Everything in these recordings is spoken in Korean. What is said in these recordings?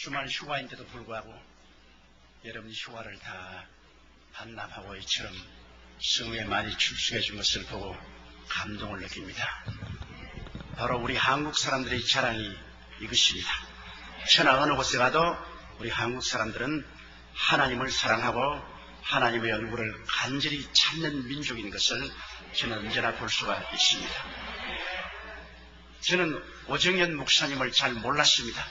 주말 휴가인데도 불구하고 여러분 휴가를 다 반납하고 이처럼 성회에 많이 출석해 준 것을 보고 감동을 느낍니다. 바로 우리 한국 사람들의 자랑이 이것입니다. 천하 어느 곳에 가도 우리 한국 사람들은 하나님을 사랑하고 하나님의 얼굴을 간절히 찾는 민족인 것을 저는 언제나 볼 수가 있습니다. 저는 오정현 목사님을 잘 몰랐습니다.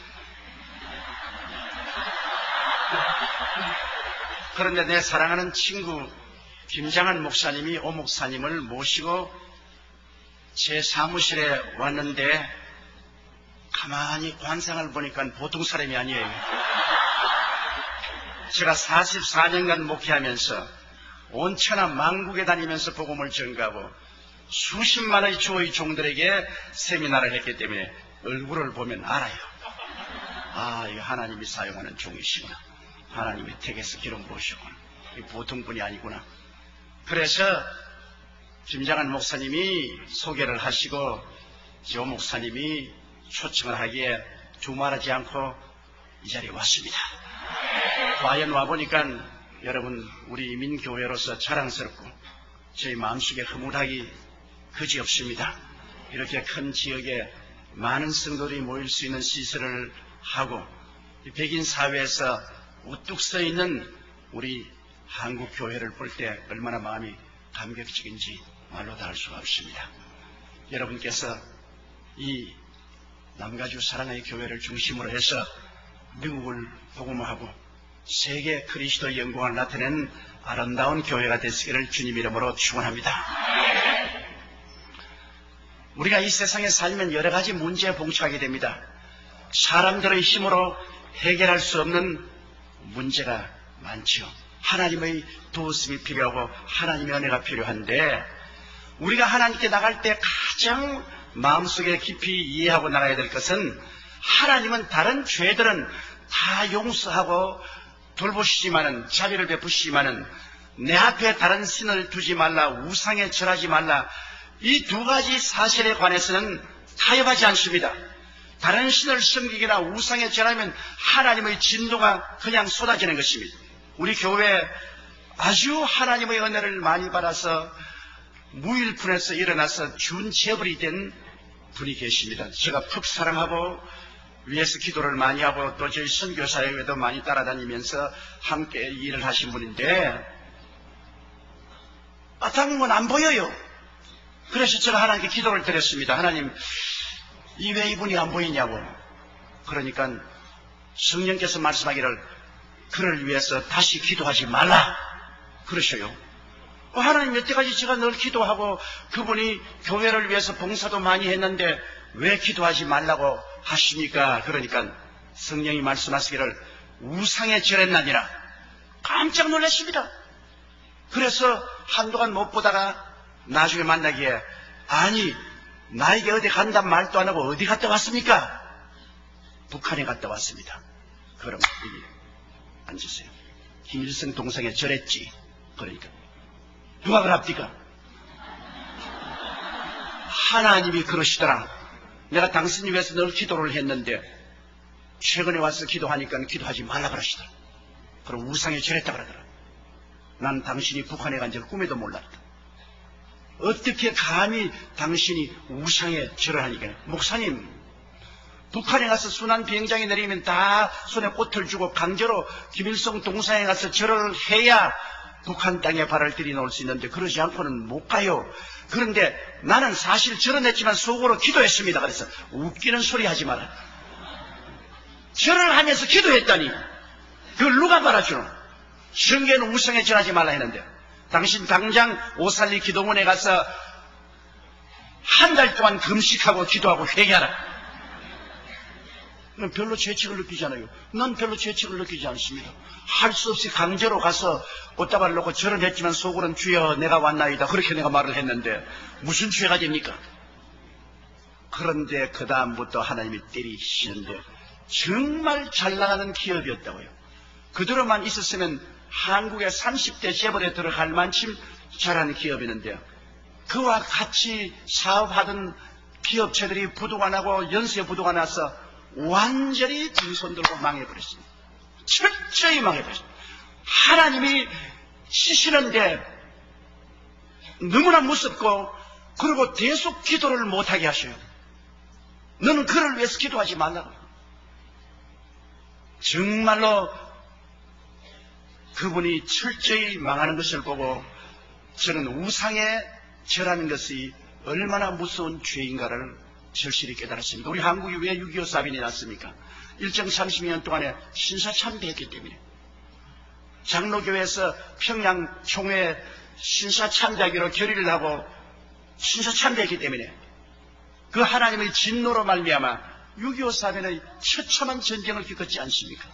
그런데 내 사랑하는 친구 김장한 목사님이 오 목사님을 모시고 제 사무실에 왔는데 가만히 관상을 보니까 보통 사람이 아니에요. 제가 44년간 목회하면서 온 천하 만국에 다니면서 복음을 전가하고 수십만의 주의 종들에게 세미나를 했기 때문에 얼굴을 보면 알아요. 아, 이거 하나님이 사용하는 종이시구나. 하나님의 택에서 기름 부으시구나. 보통 분이 아니구나. 그래서 김장한 목사님이 소개를 하시고 조 목사님이 초청을 하기에 두말하지 않고 이 자리에 왔습니다. 과연 와보니까 여러분 우리 민교회로서 자랑스럽고 저희 마음속에 흐뭇하기 그지없습니다. 이렇게 큰 지역에 많은 성도들이 모일 수 있는 시설을 하고 백인 사회에서 우뚝 서 있는 우리 한국 교회를 볼 때 얼마나 마음이 감격적인지 말로 다 할 수가 없습니다. 여러분께서 이 남가주 사랑의 교회를 중심으로 해서 미국을 복음화하고 세계 그리스도의 영광을 나타내는 아름다운 교회가 되시기를 주님 이름으로 축원합니다. 우리가 이 세상에 살면 여러 가지 문제에 봉착하게 됩니다. 사람들의 힘으로 해결할 수 없는 문제가 많죠. 하나님의 도우심이 필요하고 하나님의 은혜가 필요한데 우리가 하나님께 나갈 때 가장 마음속에 깊이 이해하고 나가야 될 것은 하나님은 다른 죄들은 다 용서하고 돌보시지만은 자비를 베푸시지만은 내 앞에 다른 신을 두지 말라, 우상에 절하지 말라, 이 두 가지 사실에 관해서는 타협하지 않습니다. 다른 신을 섬기거나 우상에 절하면 하나님의 진노가 그냥 쏟아지는 것입니다. 우리 교회에 아주 하나님의 은혜를 많이 받아서 무일푼에서 일어나서 준재벌이 된 분이 계십니다. 제가 푹 사랑하고 위에서 기도를 많이 하고 또 저희 선교사회에도 많이 따라다니면서 함께 일을 하신 분인데 당분간 안 보여요. 그래서 제가 하나님께 기도를 드렸습니다. 하나님, 이 왜 이분이 안 보이냐고. 그러니까 성령께서 말씀하기를 그를 위해서 다시 기도하지 말라 그러셔요. 하나님, 여태까지 제가 늘 기도하고 그분이 교회를 위해서 봉사도 많이 했는데 왜 기도하지 말라고 하십니까? 그러니까 성령이 말씀하시기를 우상에 절했나니라. 깜짝 놀랐습니다. 그래서 한동안 못 보다가 나중에 만나기에 아니 나에게 어디 간단 말도 안 하고 어디 갔다 왔습니까? 북한에 갔다 왔습니다. 그럼 여기 앉으세요. 김일성 동상에 절했지. 그러니까 누가 그럽니까? 하나님이 그러시더라. 내가 당신을 위해서 늘 기도를 했는데 최근에 와서 기도하니까 기도하지 말라 그러시더라. 그럼 우상에 절했다 그러더라. 난 당신이 북한에 간 줄 꿈에도 몰랐다. 어떻게 감히 당신이 우상에 절을 하니까. 목사님, 북한에 가서 순환 비행장에 내리면 다 손에 꽃을 주고 강제로 김일성 동상에 가서 절을 해야 북한 땅에 발을 들이놓을 수 있는데 그러지 않고는 못 가요. 그런데 나는 사실 절은 했지만 속으로 기도했습니다. 그래서 웃기는 소리 하지 마라. 절을 하면서 기도했다니 그걸 누가 말아주노? 성경에는 우상에 절하지 말라 했는데 당신 당장 오살리 기도원에 가서 한 달 동안 금식하고 기도하고 회개하라. 별로 죄책을 느끼지 않아요. 난 별로 죄책을 느끼지 않습니다. 할 수 없이 강제로 가서 꽃다발을 놓고 절은 했지만 속으로는 주여 내가 왔나이다 그렇게 내가 말을 했는데 무슨 죄가 됩니까? 그런데 그 다음부터 하나님이 때리시는데 정말 잘 나가는 기업이었다고요. 그대로만 있었으면 한국의 30대 재벌에 들어갈 만큼 잘하는 기업이었는데 그와 같이 사업하던 기업체들이 부도가 나고 연쇄 부도가 나서 완전히 빈손 들고 망해버렸습니다. 철저히 망해버렸습니다. 하나님이 치시는데 너무나 무섭고, 그리고 계속 기도를 못하게 하셔요. 너는 그를 위해서 기도하지 말라고. 정말로 그분이 철저히 망하는 것을 보고 저는 우상에 절하는 것이 얼마나 무서운 죄인가를 절실히 깨달았습니다. 우리 한국이 왜 6.25 사변이 났습니까? 일정 30년 동안에 신사참배했기 때문에. 장로교회에서 평양 총회 신사참배하기로 결의를 하고 신사참배했기 때문에 그 하나님의 진노로 말미암아 6.25 사변의 처참한 전쟁을 겪었지 않습니까?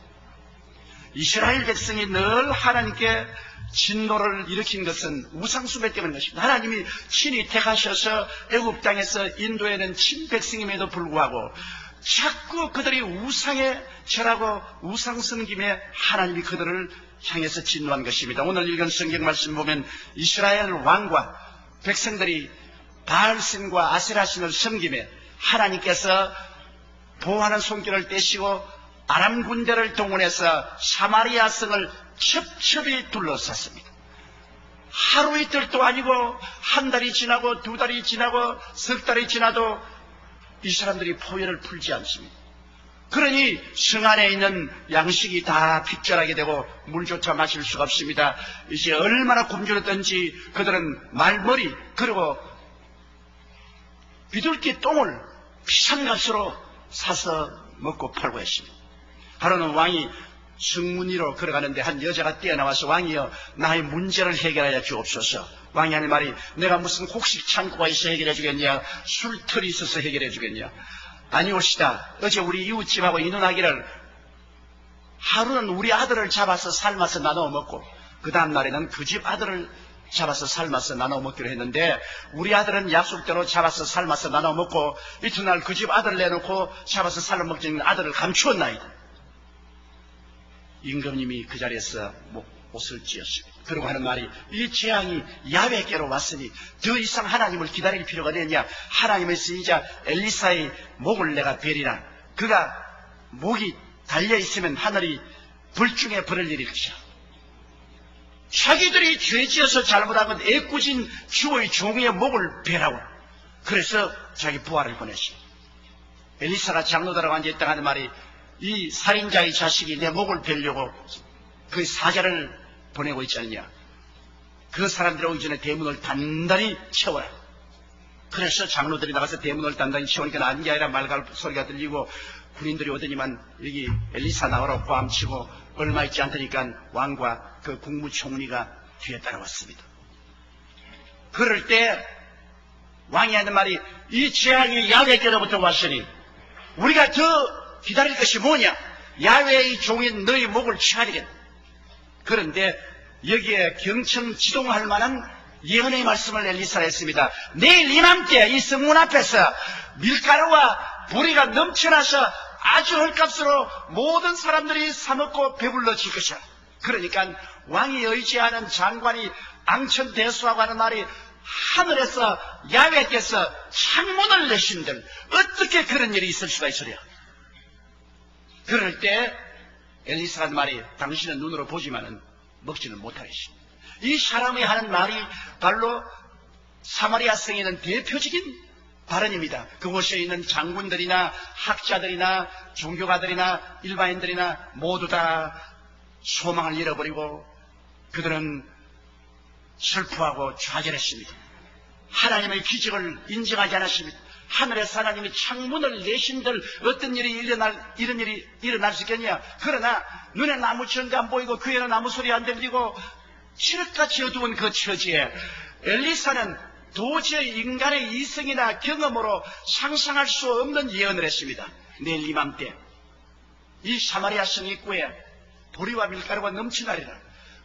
이스라엘 백성이 늘 하나님께 진노를 일으킨 것은 우상숭배 때문인 것입니다. 하나님이 친히 택하셔서 애굽 땅에서 인도에는 친백성임에도 불구하고 자꾸 그들이 우상에 절하고 우상 섬김에 하나님이 그들을 향해서 진노한 것입니다. 오늘 읽은 성경 말씀 보면 이스라엘 왕과 백성들이 바알신과 아세라신을 섬김에 하나님께서 보호하는 손길을 떼시고 아람 군대를 동원해서 사마리아 성을 첩첩이 둘러쌌습니다. 하루 이틀도 아니고 한 달이 지나고 두 달이 지나고 석 달이 지나도 이 사람들이 포효를 풀지 않습니다. 그러니 성 안에 있는 양식이 다 핍절하게 되고 물조차 마실 수가 없습니다. 이제 얼마나 굶주렸던지 그들은 말머리 그리고 비둘기 똥을 비싼 값으로 사서 먹고 팔고 했습니다. 하루는 왕이 성문위로 걸어가는데 한 여자가 뛰어나와서 왕이여 나의 문제를 해결하여 주옵소서. 왕이 하는 말이 내가 무슨 곡식 창고가 있어 해결해 주겠냐, 술틀이 있어서 해결해 주겠냐. 아니옵시다. 어제 우리 이웃집하고 인혼하기를 하루는 우리 아들을 잡아서 삶아서 나눠 먹고 그 다음 날에는 그 집 아들을 잡아서 삶아서 나눠 먹기로 했는데 우리 아들은 약속대로 잡아서 삶아서 나눠 먹고 이튿날 그 집 아들 내놓고 잡아서 삶아 먹지는 아들을 감추었나이다. 임금님이 그 자리에서 옷을 찢었습니다. 그리고 하는 말이 이 재앙이 야훼께로 왔으니 더 이상 하나님을 기다릴 필요가 되냐. 하나님의 선지자 엘리사의 목을 내가 베리라. 그가 목이 달려있으면 하늘이 불중에 불을 내릴 것이야. 자기들이 죄지어서 잘못한 건 애꿎은 주의 종의 목을 베라고. 그래서 자기 부하를 보냈어요. 엘리사가 장로들하고 앉아있다가 하는 말이 이 살인자의 자식이 내 목을 베려고 그 사자를 보내고 있지 않냐. 그 사람들이 오기 전에 대문을 단단히 채워라. 그래서 장로들이 나가서 대문을 단단히 채우니까 나는 게 아니라 말갈 소리가 들리고 군인들이 오더니만 여기 엘리사 나오라고 고함치고 얼마 있지 않으니까 왕과 그 국무총리가 뒤에 따라왔습니다. 그럴 때 왕이 하는 말이 이 재앙이 야훼께로부터 왔으니 우리가 더 기다릴 것이 뭐냐. 야훼의 종인 너희 목을 취하리겠다. 그런데 여기에 경청 지동할 만한 예언의 말씀을 엘리사가 했습니다. 내일 이맘때 이 성문 앞에서 밀가루와 보리가 넘쳐나서 아주 헐값으로 모든 사람들이 사먹고 배불러질 것이야. 그러니까 왕이 의지하는 장관이 앙천대수하고 하는 말이 하늘에서 야훼께서 창문을 내신들 어떻게 그런 일이 있을 수가 있으랴. 그럴 때 엘리사가 하는 말이 당신은 눈으로 보지만은 먹지는 못하겠습니다. 이 사람이 하는 말이 바로 사마리아 성에 있는 대표적인 발언입니다. 그곳에 있는 장군들이나 학자들이나 종교가들이나 일반인들이나 모두 다 소망을 잃어버리고 그들은 슬퍼하고 좌절했습니다. 하나님의 기적을 인정하지 않았습니다. 하늘에서 하나님이 창문을 내신들 어떤 일이 이런 일이 일어날 수 있겠냐. 그러나 눈에 아무 전도 안 보이고 귀에는 아무 소리 안 들리고 칠흑같이 어두운 그 처지에 엘리사는 도저히 인간의 이성이나 경험으로 상상할 수 없는 예언을 했습니다. 내일 이맘때 이 사마리아 성 입구에 보리와 밀가루가 넘치나리라.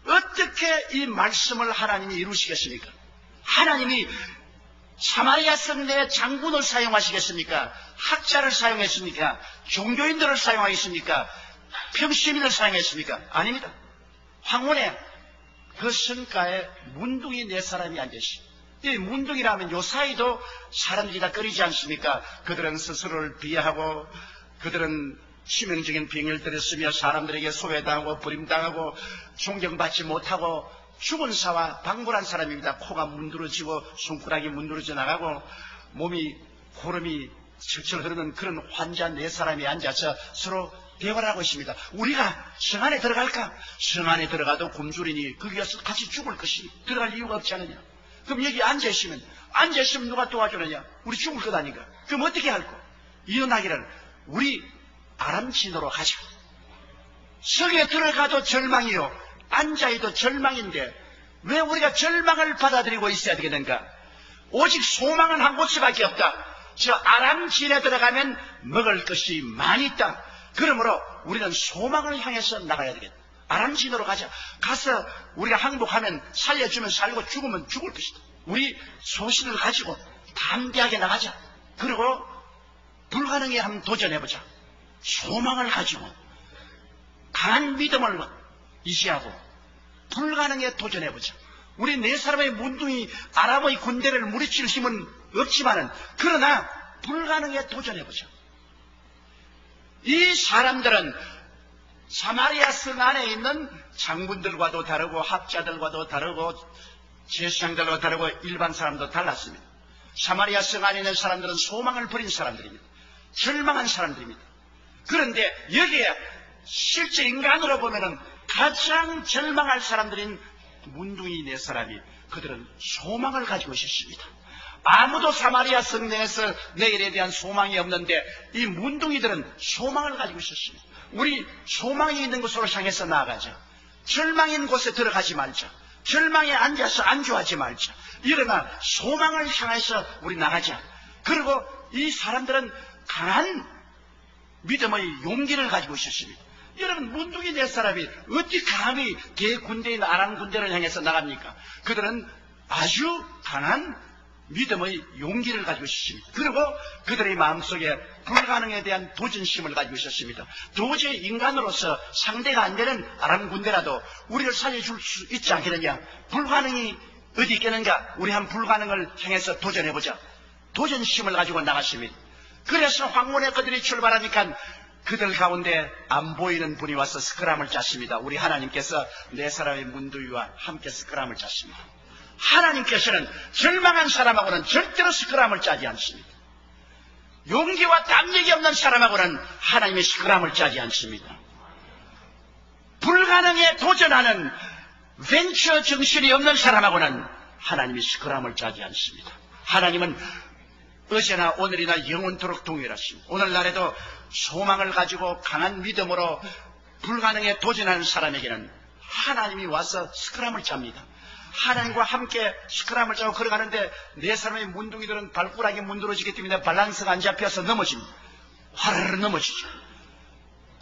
어떻게 이 말씀을 하나님이 이루시겠습니까? 하나님이 사마리아 성 내에 장군을 사용하시겠습니까? 학자를 사용했습니까? 종교인들을 사용하겠습니까? 평시민을 사용했습니까? 아닙니다. 황혼에 그 성가에 문둥이 네 사람이 앉으시. 이 문둥이라면 요 사이도 사람들이 다 꺼리지 않습니까? 그들은 스스로를 비하하고 그들은 치명적인 병열들을 쓰며 사람들에게 소외당하고 버림당하고 존경받지 못하고 죽은 사와 방불한 사람입니다. 코가 문드러지고 손가락이 문드러져 나가고 몸이 고름이 철철 흐르는 그런 환자 네 사람이 앉아서 서로 대화를 하고 있습니다. 우리가 성 안에 들어갈까? 성 안에 들어가도 굶주리니 거기 가서 같이 죽을 것이 들어갈 이유가 없지 않느냐? 그럼 여기 앉아있으면 누가 도와주느냐? 우리 죽을 것 아닌가? 그럼 어떻게 할까? 이혼하기를 우리 아람진으로 가자. 성에 들어가도 절망이요, 앉아있도 절망인데 왜 우리가 절망을 받아들이고 있어야 되겠는가? 오직 소망은 한 곳밖에 없다. 저 아람진에 들어가면 먹을 것이 많이 있다. 그러므로 우리는 소망을 향해서 나가야 되겠다. 아람진으로 가자. 가서 우리가 항복하면 살려주면 살고 죽으면 죽을 것이다. 우리 소신을 가지고 담대하게 나가자. 그리고 불가능에 한번 도전해보자. 소망을 가지고 강한 믿음을 유지하고 불가능에 도전해보자. 우리 네 사람의 문둥이 아람의 군대를 무리칠 힘은 없지만은 그러나 불가능에 도전해보자. 이 사람들은 사마리아 성 안에 있는 장군들과도 다르고 학자들과도 다르고 제사장들과 다르고 일반 사람도 달랐습니다. 사마리아 성 안에 있는 사람들은 소망을 버린 사람들입니다. 절망한 사람들입니다. 그런데 여기에 실제 인간으로 보면은 가장 절망할 사람들인 문둥이 네 사람이 그들은 소망을 가지고 있었습니다. 아무도 사마리아 성 내에서 내일에 대한 소망이 없는데 이 문둥이들은 소망을 가지고 있었습니다. 우리 소망이 있는 곳으로 향해서 나아가자. 절망인 곳에 들어가지 말자. 절망에 앉아서 안주하지 말자. 일어나 소망을 향해서 우리 나가자. 그리고 이 사람들은 강한 믿음의 용기를 가지고 있었습니다. 여러분, 문둥이 네 사람이 어찌 감히 대군대인 아람 군대를 향해서 나갑니까? 그들은 아주 강한 믿음의 용기를 가지고 있었습니다. 그리고 그들의 마음속에 불가능에 대한 도전심을 가지고 있었습니다. 도저히 인간으로서 상대가 안 되는 아람 군대라도 우리를 살려줄 수 있지 않겠느냐? 불가능이 어디 있겠는가? 우리 한 불가능을 향해서 도전해보자. 도전심을 가지고 나갔습니다. 그래서 황혼에 그들이 출발하니까 그들 가운데 안 보이는 분이 와서 스크람을 짰습니다. 우리 하나님께서 네 사람의 문두위와 함께 스크람을 짰습니다. 하나님께서는 절망한 사람하고는 절대로 스크람을 짜지 않습니다. 용기와 담력이 없는 사람하고는 하나님의 스크람을 짜지 않습니다. 불가능에 도전하는 벤처 정신이 없는 사람하고는 하나님이 스크람을 짜지 않습니다. 하나님은 어제나 오늘이나 영원토록 동일하십니다. 오늘날에도 소망을 가지고 강한 믿음으로 불가능에 도전하는 사람에게는 하나님이 와서 스크람을 짭니다. 하나님과 함께 스크람을 짜고 걸어가는데 네 사람의 문둥이들은 발가락이 문드러지기 때문에 밸런스가 안 잡혀서 넘어집니다. 화르르 넘어지죠.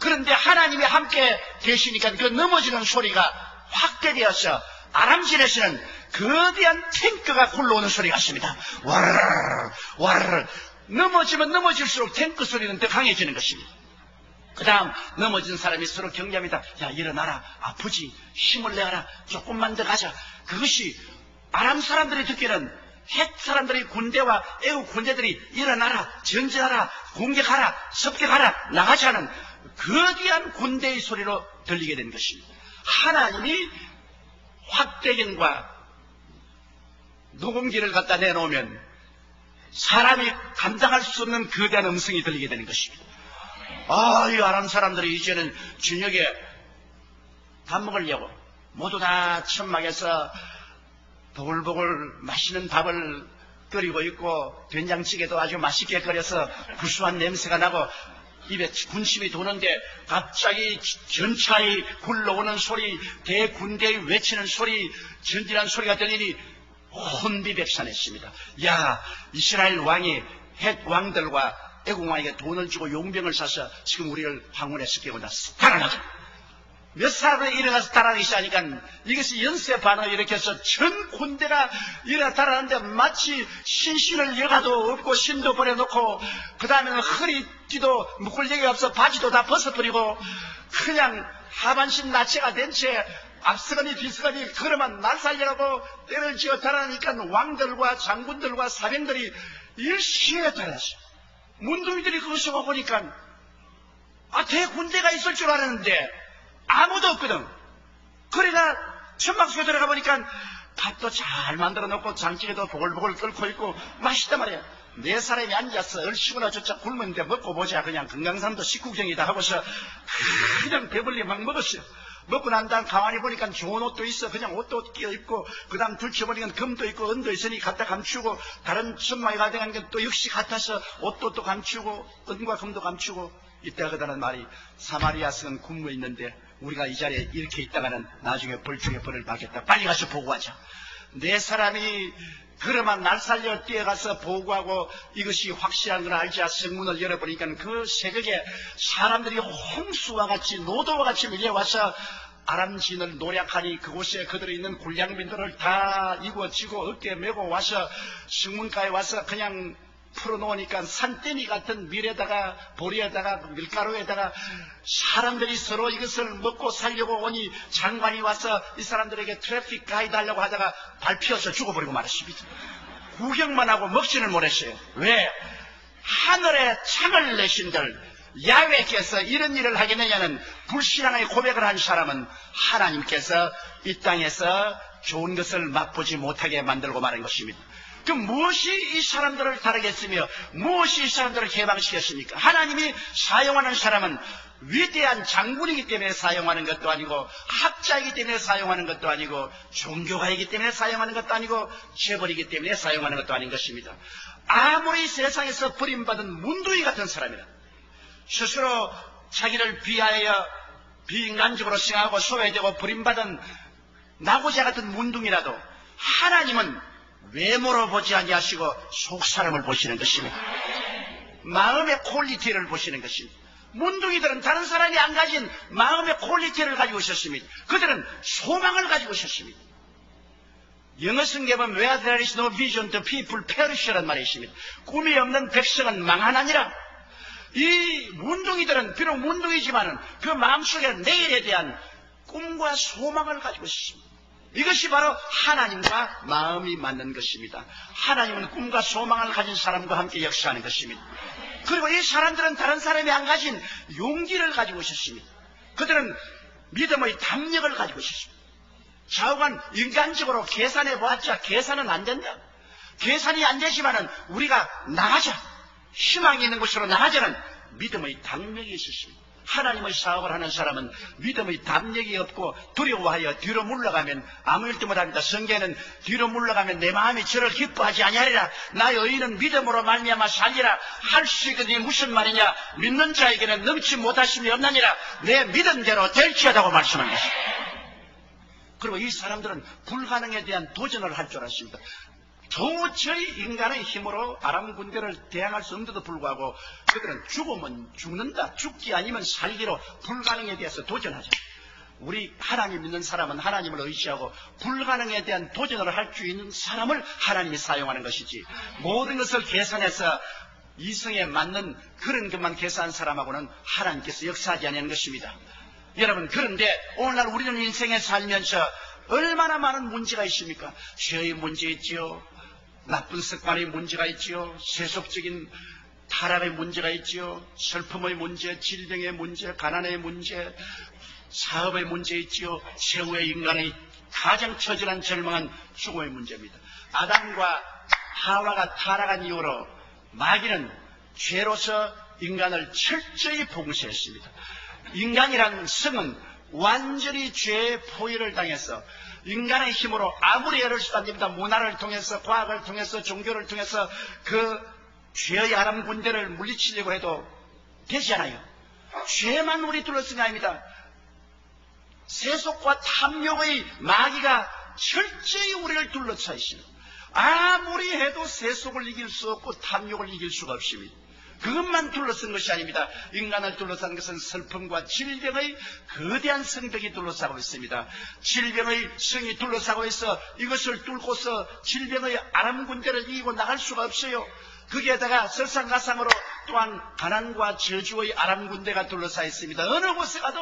그런데 하나님이 함께 계시니까 그 넘어지는 소리가 확대되어서 아람진에서는 거대한 탱크가 굴러오는 소리가 있습니다. 와르르 와르르. 넘어지면 넘어질수록 탱크 소리는 더 강해지는 것입니다. 그 다음 넘어진 사람이 서로 격려합니다. 야, 일어나라. 아프지. 힘을 내라. 조금만 더 가자. 그것이 아람 사람들이 듣기는 헷 사람들의 군대와 애국 군대들이 일어나라. 전진하라. 공격하라. 습격하라. 나가자는 거대한 군대의 소리로 들리게 된 것입니다. 하나님이 확대경과 녹음기를 갖다 내놓으면 사람이 감당할 수 없는 거대한 음성이 들리게 되는 것입니다. 이 아람 사람들이 이제는 저녁에 밥 먹으려고 모두 다 천막에서 보글보글 맛있는 밥을 끓이고 있고 된장찌개도 아주 맛있게 끓여서 구수한 냄새가 나고 입에 군침이 도는데 갑자기 전차에 굴러오는 소리, 대군대의 외치는 소리, 전진한 소리가 들리니 혼비백산했습니다. 야, 이스라엘 왕이 헷 왕들과 애국 왕에게 돈을 주고 용병을 사서 지금 우리를 황혼에서 깨운다. 달아나자. 몇 사람이 일어나서 달아나기 시작하니까 이것이 연쇄 반응을 일으켜서 전 군대가 일어나 달아나는데 마치 신신을 여가도 없고 신도 버려놓고 그 다음에는 허리띠도 묶을 얘기가 없어 바지도 다 벗어버리고 그냥 하반신 나체가 된 채 앞서거니 뒤서거니 걸으면 날 살려고 때를 지어 달아나니까 왕들과 장군들과 사병들이 일시에 달았어요. 문둥이들이 그것을 보니까 대군대가 있을 줄 알았는데 아무도 없거든. 그러니까 천막속에 들어가 보니까 밥도 잘 만들어 놓고 장찌개도 보글보글 끓고 있고 맛있단 말이야. 네 사람이 앉아서 얼씨구나 저짝 굶는데 먹고 보자. 그냥 건강삼도 식구경이다 하고서 그냥 배불리 막 먹었어요. 먹고 난 다음 가만히 보니까 좋은 옷도 있어. 그냥 옷도 끼어 입고, 그 다음 들춰보니까 금도 있고 은도 있으니 갖다 감추고, 다른 천막에 가져간 게 또 역시 같아서 옷도 또 감추고, 은과 금도 감추고, 이때가 그다는 말이, 사마리아 성은 굶어 있는데 우리가 이 자리에 이렇게 있다가는 나중에 벌중에 벌을 받겠다. 빨리 가서 보고하자. 네 사람이 그러면 날 살려 뛰어가서 보고하고 이것이 확실한 걸 알자 성문을 열어보니까 그 새벽에 사람들이 홍수와 같이 노도와 같이 밀려와서 아람 진을 노략하니 그곳에 그들이 있는 굴량민들을 다 이고지고 어깨에 메고 와서 성문가에 와서 그냥 풀어놓으니까 산더미 같은 밀에다가 보리에다가 밀가루에다가 사람들이 서로 이것을 먹고 살려고 오니 장관이 와서 이 사람들에게 트래픽 가이드 하려고 하다가 밟혀서 죽어버리고 말았습니다. 구경만 하고 먹지는 못했어요. 왜? 하늘에 창을 내신들 야훼께서 이런 일을 하겠느냐는 불신앙의 고백을 한 사람은 하나님께서 이 땅에서 좋은 것을 맛보지 못하게 만들고 마는 것입니다. 그 무엇이 이 사람들을 다르겠으며 무엇이 이 사람들을 해방시켰습니까? 하나님이 사용하는 사람은 위대한 장군이기 때문에 사용하는 것도 아니고 학자이기 때문에 사용하는 것도 아니고 종교가이기 때문에 사용하는 것도 아니고 재벌이기 때문에 사용하는 것도 아닌 것입니다. 아무리 세상에서 버림받은 문둥이 같은 사람이라 스스로 자기를 비하여 비인간적으로 생각하고 소외되고 버림받은 나고자 같은 문둥이라도 하나님은 외모로 보지 아니하시고 속사람을 보시는 것입니다. 마음의 퀄리티를 보시는 것입니다. 문둥이들은 다른 사람이 안 가진 마음의 퀄리티를 가지고 있었습니다. 그들은 소망을 가지고 있었습니다. 영어 성경에 보면 Where there is no vision, the people perish라는 말이 있습니다. 꿈이 없는 백성은 망하나니라. 이 문둥이들은 비록 문둥이지만은 그 마음속에 내일에 대한 꿈과 소망을 가지고 있습니다. 이것이 바로 하나님과 마음이 맞는 것입니다. 하나님은 꿈과 소망을 가진 사람과 함께 역사하는 것입니다. 그리고 이 사람들은 다른 사람이 안 가진 용기를 가지고 있었습니다. 그들은 믿음의 담력을 가지고 있었습니다. 좌우간 인간적으로 계산해 보았자 계산은 안 된다. 계산이 안 되지만은 우리가 나가자, 희망이 있는 곳으로 나가자는 믿음의 담력이 있었습니다. 하나님의 사업을 하는 사람은 믿음의 담력이 없고 두려워하여 뒤로 물러가면 아무 일도 못합니다. 성경에는 뒤로 물러가면 내 마음이 저를 기뻐하지 아니하리라. 나의 의인은 믿음으로 말미암아 살리라. 할 수 있거든요. 무슨 말이냐? 믿는 자에게는 넘치 못하심이 없나니라. 내 믿은 대로 될지어다고 말씀한 것입니다. 그리고 이 사람들은 불가능에 대한 도전을 할 줄 알았습니다. 도저히 인간의 힘으로 아람 군대를 대항할 수 없는데도 불구하고 그들은 죽으면 죽는다, 죽기 아니면 살기로 불가능에 대해서 도전하죠. 우리 하나님 믿는 사람은 하나님을 의지하고 불가능에 대한 도전을 할 수 있는 사람을 하나님이 사용하는 것이지, 모든 것을 계산해서 이성에 맞는 그런 것만 계산한 사람하고는 하나님께서 역사하지 않는 것입니다. 여러분, 그런데 오늘날 우리는 인생에 살면서 얼마나 많은 문제가 있습니까? 죄의 문제 있지요, 나쁜 습관의 문제가 있지요, 세속적인 타락의 문제가 있지요, 슬픔의 문제, 질병의 문제, 가난의 문제, 사업의 문제 있지요, 최후의 인간의 가장 처절한 절망한 죽음의 문제입니다. 아담과 하와가 타락한 이후로 마귀는 죄로서 인간을 철저히 봉쇄했습니다. 인간이라는 성은 완전히 죄의 포위를 당해서 인간의 힘으로 아무리 애를 써도 안 됩니다. 문화를 통해서, 과학을 통해서, 종교를 통해서 그 죄의 아람 군대를 물리치려고 해도 되지 않아요. 죄만 우리 둘러쓴 게 아닙니다. 세속과 탐욕의 마귀가 철저히 우리를 둘러싸 있습니다. 아무리 해도 세속을 이길 수 없고 탐욕을 이길 수가 없습니다. 그것만 둘러쓴 것이 아닙니다. 인간을 둘러싼 것은 슬픔과 질병의 거대한 성벽이 둘러싸고 있습니다. 질병의 성이 둘러싸고 있어 이것을 뚫고서 질병의 아람 군대를 이기고 나갈 수가 없어요. 거기에다가 설상가상으로 또한 가난과 저주의 아람 군대가 둘러싸 있습니다. 어느 곳에 가도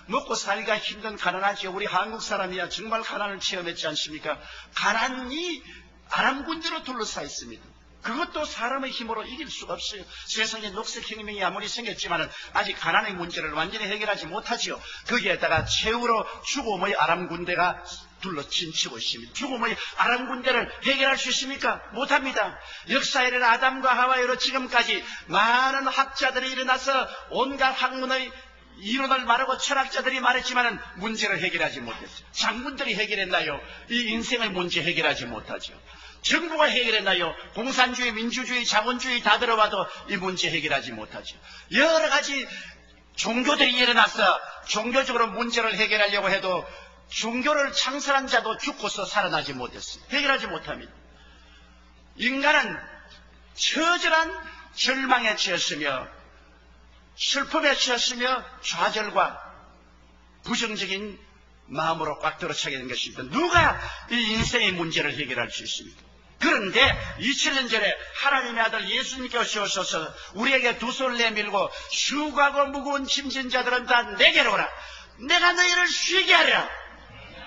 먹고 살기가 힘든 가난하죠. 우리 한국 사람이야 정말 가난을 체험했지 않습니까? 가난이 아람 군대로 둘러싸 있습니다. 그것도 사람의 힘으로 이길 수가 없어요. 세상에 녹색혁명이 아무리 생겼지만 아직 가난의 문제를 완전히 해결하지 못하지요. 거기에다가 최후로 죽음의 아람 군대가 둘러친치고 있습니다. 죽음의 아람 군대를 해결할 수 있습니까? 못합니다. 역사에 이른 아담과 하와이로 지금까지 많은 학자들이 일어나서 온갖 학문의 이론을 말하고 철학자들이 말했지만 문제를 해결하지 못했어요. 장군들이 해결했나요? 이 인생의 문제 해결하지 못하죠. 정부가 해결했나요? 공산주의, 민주주의, 자본주의 다 들어봐도 이 문제 해결하지 못하죠. 여러 가지 종교들이 일어나서 종교적으로 문제를 해결하려고 해도 종교를 창설한 자도 죽고서 살아나지 못했어요. 해결하지 못합니다. 인간은 처절한 절망에 처했으며 슬픔에 처했으며 좌절과 부정적인 마음으로 꽉 들어차게 된 것입니다. 누가 이 인생의 문제를 해결할 수 있습니까? 그런데 2000년 전에 하나님의 아들 예수님께서 오셔서 우리에게 두 손을 내밀고 수고하고 무거운 짐진 자들은 다 내게로 오라. 내가 너희를 쉬게 하리라.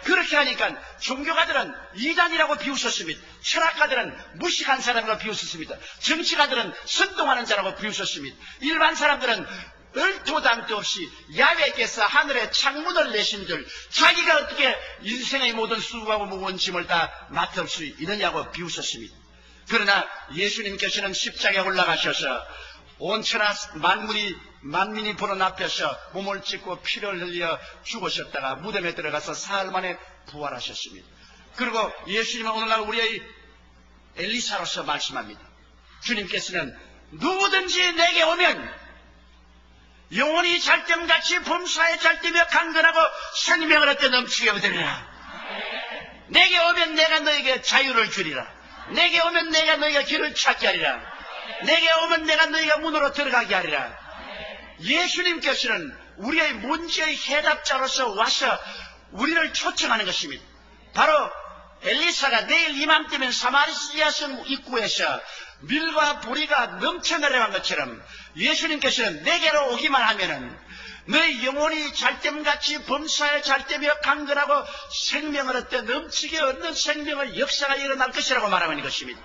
그렇게 하니까 종교가들은 이단이라고 비웃었습니다. 철학가들은 무식한 사람이라고 비웃었습니다. 정치가들은 선동하는 자라고 비웃었습니다. 일반 사람들은 얼토당토 없이 야훼께서 하늘에 창문을 내신 줄 자기가 어떻게 인생의 모든 수고하고 무거운 짐을 다 맡을 수 있느냐고 비웃었습니다. 그러나 예수님께서는 십자가에 올라가셔서 온 천하 만민이 보는 앞에서 몸을 찢고 피를 흘려 죽으셨다가 무덤에 들어가서 사흘 만에 부활하셨습니다. 그리고 예수님은 오늘날 우리의 엘리사로서 말씀합니다. 주님께서는 누구든지 내게 오면 영혼이 잘됨같이 범사에 잘되며 강건하고 생명을 얻게 넘치게 얻으리라. 내게 오면 내가 너에게 자유를 주리라. 내게 오면 내가 너희가 길을 찾게 하리라. 내게 오면 내가 너희가 문으로 들어가게 하리라. 예수님께서는 우리의 문제의 해답자로서 와서 우리를 초청하는 것입니다. 바로 엘리사가 내일 이맘때면 사마리아성 입구에서 밀과 보리가 넘쳐 내려간 것처럼 예수님께서는 내게로 오기만 하면은 너희 영혼이 잘됨같이 범사에 잘되며 강건하고 생명을 얻되 넘치게 얻는 생명의 역사가 일어날 것이라고 말하는 것입니다.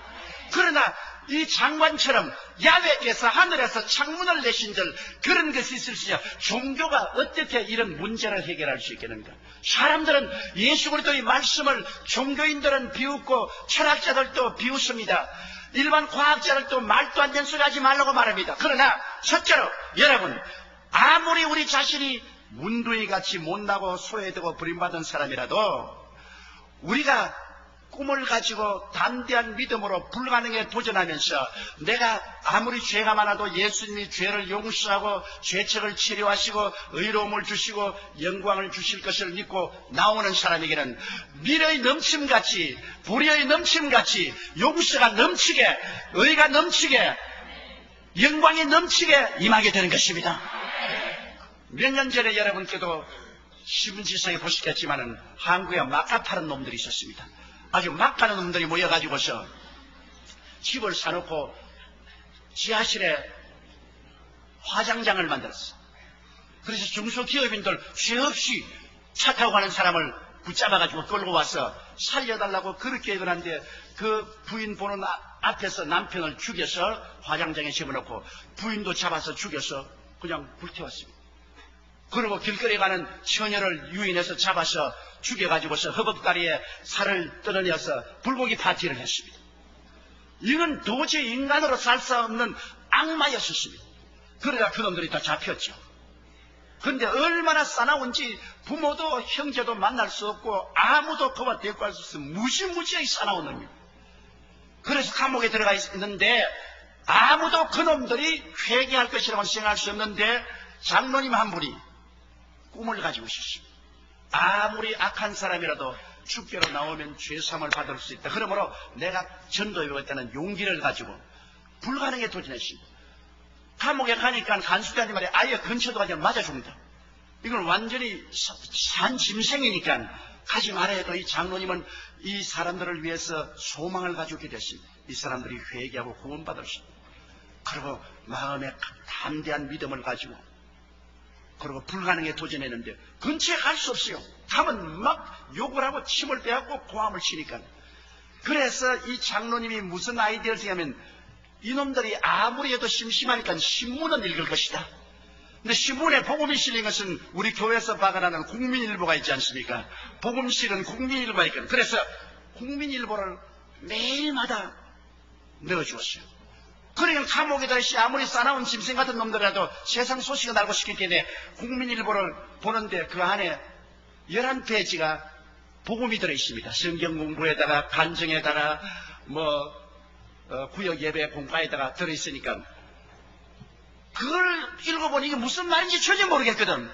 그러나 이 장관처럼 야훼께서 하늘에서 창문을 내신 줄 그런 것이 있을지야 종교가 어떻게 이런 문제를 해결할 수 있겠는가? 사람들은 예수 그리스도의 말씀을 종교인들은 비웃고 철학자들도 비웃습니다. 일반 과학자들도 말도 안 되는 소리 하지 말라고 말합니다. 그러나 첫째로 여러분 아무리 우리 자신이 문둥이같이 못나고 소외되고 버림받은 사람이라도 우리가 꿈을 가지고 담대한 믿음으로 불가능에 도전하면서 내가 아무리 죄가 많아도 예수님이 죄를 용서하고 죄책을 치료하시고 의로움을 주시고 영광을 주실 것을 믿고 나오는 사람에게는 미래의 넘침같이 불의의 넘침같이 용서가 넘치게 의가 넘치게 영광이 넘치게 임하게 되는 것입니다. 몇 년 전에 여러분께도 신문지상에 보시겠지만은 한국에 막가 파는 놈들이 있었습니다. 아주 막 가는 놈들이 모여가지고서 집을 사놓고 지하실에 화장장을 만들었어. 그래서 중소기업인들 죄 없이 차 타고 가는 사람을 붙잡아가지고 끌고 와서 살려달라고 그렇게 얘기를 하는데 그 부인 보는 앞에서 남편을 죽여서 화장장에 집어넣고 부인도 잡아서 죽여서 그냥 불태웠습니다. 그리고 길거리에 가는 처녀를 유인해서 잡아서 죽여가지고서 허벅다리에 살을 뜯어내어서 불고기 파티를 했습니다. 이건 도저히 인간으로 살 수 없는 악마였었습니다. 그러다 그놈들이 다 잡혔죠. 그런데 얼마나 싸나운지 부모도 형제도 만날 수 없고 아무도 그와 대꾸할 수 없어 무시무시하게 싸나운 놈입니다. 그래서 감옥에 들어가 있는데 아무도 그놈들이 회개할 것이라고 생각할 수 없는데 장로님 한 분이 꿈을 가지고 있었습니다. 아무리 악한 사람이라도 축교로 나오면 죄사함을 받을 수 있다. 그러므로 내가 전도에 왔다는 용기를 가지고 불가능에 도전했습니다. 감옥에 가니까 간수대한테 말해 아예 근처도 가지 맞아 죽는다. 이건 완전히 산 짐승이니까 가지 말아야 해도 이 장로님은 이 사람들을 위해서 소망을 가지고 됐습니다. 이 사람들이 회개하고 구원받을 수 있다. 그리고 마음에 담대한 믿음을 가지고 그리고 불가능에 도전했는데 근처에 갈 수 없어요. 가면 막 욕을 하고 침을 빼앗고 고함을 치니까. 그래서 이 장로님이 무슨 아이디어를 쓰냐면 이놈들이 아무리 해도 심심하니까 신문은 읽을 것이다. 근데 신문에 복음이 실린 것은 우리 교회에서 박아나는 국민일보가 있지 않습니까? 복음 실은 국민일보가 있거든. 그래서 국민일보를 매일마다 넣어주었어요. 그러니까 감옥에 들어있이 아무리 싸나운 짐승 같은 놈들이라도 세상 소식을 알고 싶기 때문에 국민일보를 보는데 그 안에 11페이지가 복음이 들어있습니다. 성경 공부에다가 간증에다가 구역 예배 공과에다가 들어있으니까 그걸 읽어보니 이게 무슨 말인지 전혀 모르겠거든.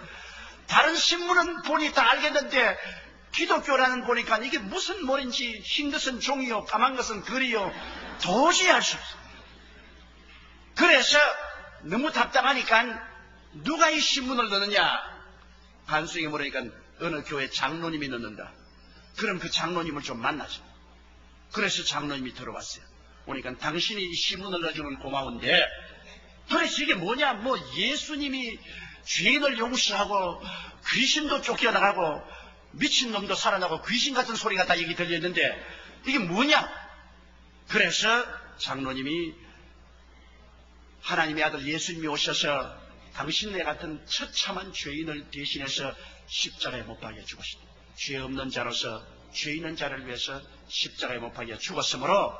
다른 신문은 보니 다 알겠는데 기독교라는 보니까 이게 무슨 말인지 흰 것은 종이요 까만 것은 글이요 도저히 알 수 없어. 그래서 너무 답답하니까 누가 이 신문을 넣느냐 간수에게 물으니까 어느 교회 장로님이 넣는다. 그럼 그 장로님을 좀 만나죠. 그래서 장로님이 들어왔어요. 오니까 당신이 이 신문을 넣어주면 고마운데 도대체 이게 뭐냐? 예수님이 죄인을 용서하고 귀신도 쫓겨나가고 미친놈도 살아나고 귀신 같은 소리가 다 여기 들렸는데 이게 뭐냐? 그래서 장로님이 하나님의 아들 예수님이 오셔서 당신네 같은 처참한 죄인을 대신해서 십자가에 못 박여 죽으시다. 죄 없는 자로서 죄 있는 자를 위해서 십자가에 못 박여 죽었으므로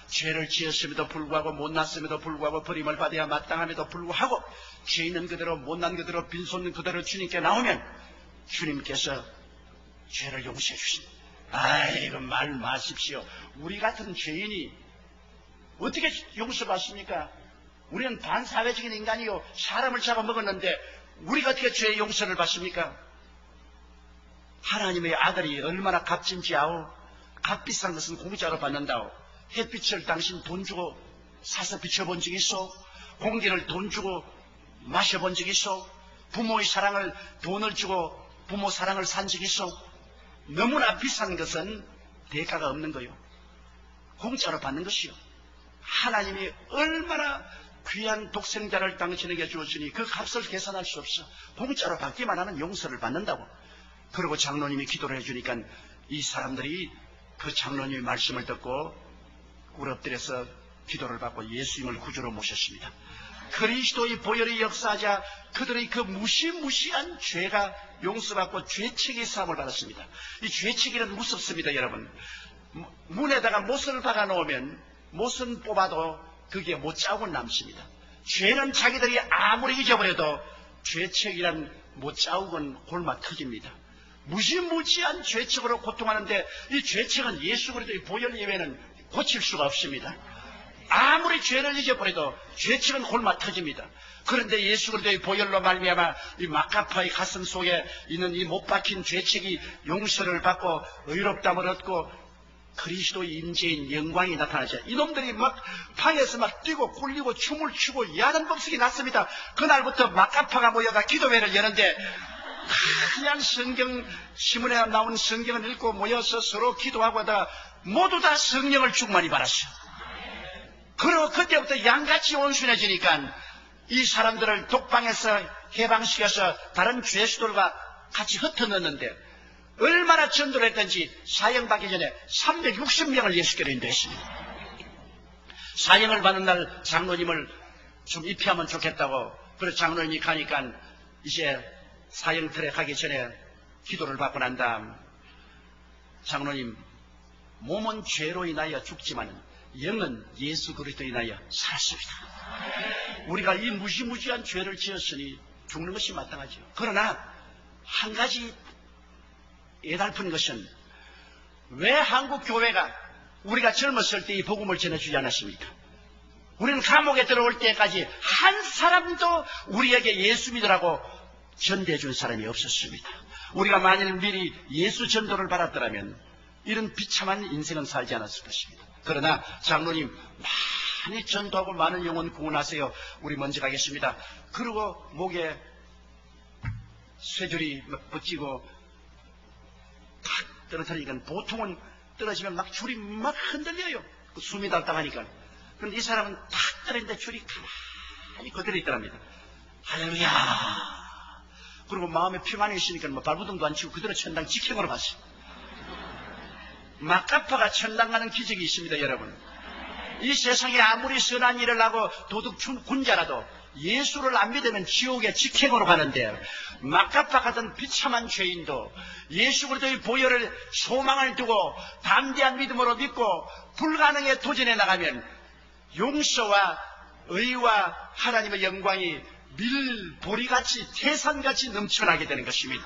죄를 지었음에도 불구하고 못났음에도 불구하고 버림을 받아야 마땅함에도 불구하고 죄 있는 그대로 못난 그대로 빈손 그대로 주님께 나오면 주님께서 죄를 용서해 주신다. 아이고 말 마십시오. 우리 같은 죄인이 어떻게 용서받습니까? 우리는 반사회적인 인간이요 사람을 잡아먹었는데 우리가 어떻게 죄의 용서를 받습니까? 하나님의 아들이 얼마나 값진지 아오. 값비싼 것은 공짜로 받는다오. 햇빛을 당신 돈 주고 사서 비춰본 적 있어? 공기를 돈 주고 마셔본 적 있어? 부모의 사랑을 돈을 주고 부모 사랑을 산 적 있어? 너무나 비싼 것은 대가가 없는 거요. 공짜로 받는 것이요. 하나님이 얼마나 귀한 독생자를 당신에게 주었으니 그 값을 계산할 수 없어. 공짜로 받기만 하는 용서를 받는다고. 그리고 장로님이 기도를 해주니까 이 사람들이 그 장로님의 말씀을 듣고 꿇어엎드려서 기도를 받고 예수님을 구주로 모셨습니다. 그리스도의 보혈이 역사하자 그들의 그 무시무시한 죄가 용서받고 죄책의 사함을 받았습니다. 이 죄책이는 무섭습니다, 여러분. 문에다가 못을 박아놓으면 못은 뽑아도 그게 못자국은 남습니다. 죄는 자기들이 아무리 잊어버려도 죄책이란 못자국은 골마 터집니다. 무시무시한 죄책으로 고통하는데 이 죄책은 예수 그리스도의 보혈 예외는 고칠 수가 없습니다. 아무리 죄를 잊어버려도 죄책은 골마 터집니다. 그런데 예수 그리스도의 보혈로 말미암아 이 마카파의 가슴 속에 있는 이 못 박힌 죄책이 용서를 받고 의롭다함을 얻고 그리스도의 임재인 영광이 나타나죠. 이놈들이 막 방에서 막 뛰고 굴리고 춤을 추고 야단 법석이 났습니다. 그날부터 마카파가 모여가 기도회를 여는데 그냥 성경 신문에 나온 성경을 읽고 모여서 서로 기도하고 하다가 모두 다 성령을 충만히 받았어요. 그리고 그때부터 양같이 온순해지니까 이 사람들을 독방에서 해방시켜서 다른 죄수들과 같이 흩어넣는데 얼마나 전도를 했던지 사형받기 전에 360명을 예수께로 인도했습니다. 사형을 받는 날 장로님을 좀 입히하면 좋겠다고 그래서 장로님이 가니까 이제 사형틀에 가기 전에 기도를 받고 난 다음 장로님 몸은 죄로 인하여 죽지만 영은 예수 그리스도로 인하여 살았습니다. 우리가 이 무시무시한 죄를 지었으니 죽는 것이 마땅하죠. 그러나 한 가지 애달픈 것은 왜 한국 교회가 우리가 젊었을 때 이 복음을 전해주지 않았습니까? 우리는 감옥에 들어올 때까지 한 사람도 우리에게 예수 믿으라고 전대해 준 사람이 없었습니다. 우리가 만일 미리 예수 전도를 받았더라면 이런 비참한 인생은 살지 않았을 것입니다. 그러나 장로님 많이 전도하고 많은 영혼 구원하세요. 우리 먼저 가겠습니다. 그리고 목에 쇠줄이 붙이고 탁 떨어뜨리니까 보통은 떨어지면 막 줄이 막 흔들려요. 숨이 달딱하니까. 그런데 이 사람은 탁 떨어지는데 줄이 가만히 그대로 있더랍니다. 할렐루야. 그리고 마음에 평안이 있으니까 발부동도 안 치고 그대로 천당 직행으로 갔어요. 마카파가 천당 가는 기적이 있습니다, 여러분. 이 세상에 아무리 선한 일을 하고 도둑 군자라도 예수를 안 믿으면 지옥의 직행으로 가는데, 막가파 같은 비참한 죄인도 예수 그리스도의 보혈을 소망을 두고 담대한 믿음으로 믿고 불가능에 도전해 나가면 용서와 의와 하나님의 영광이 밀보리같이 태산같이 넘쳐나게 되는 것입니다.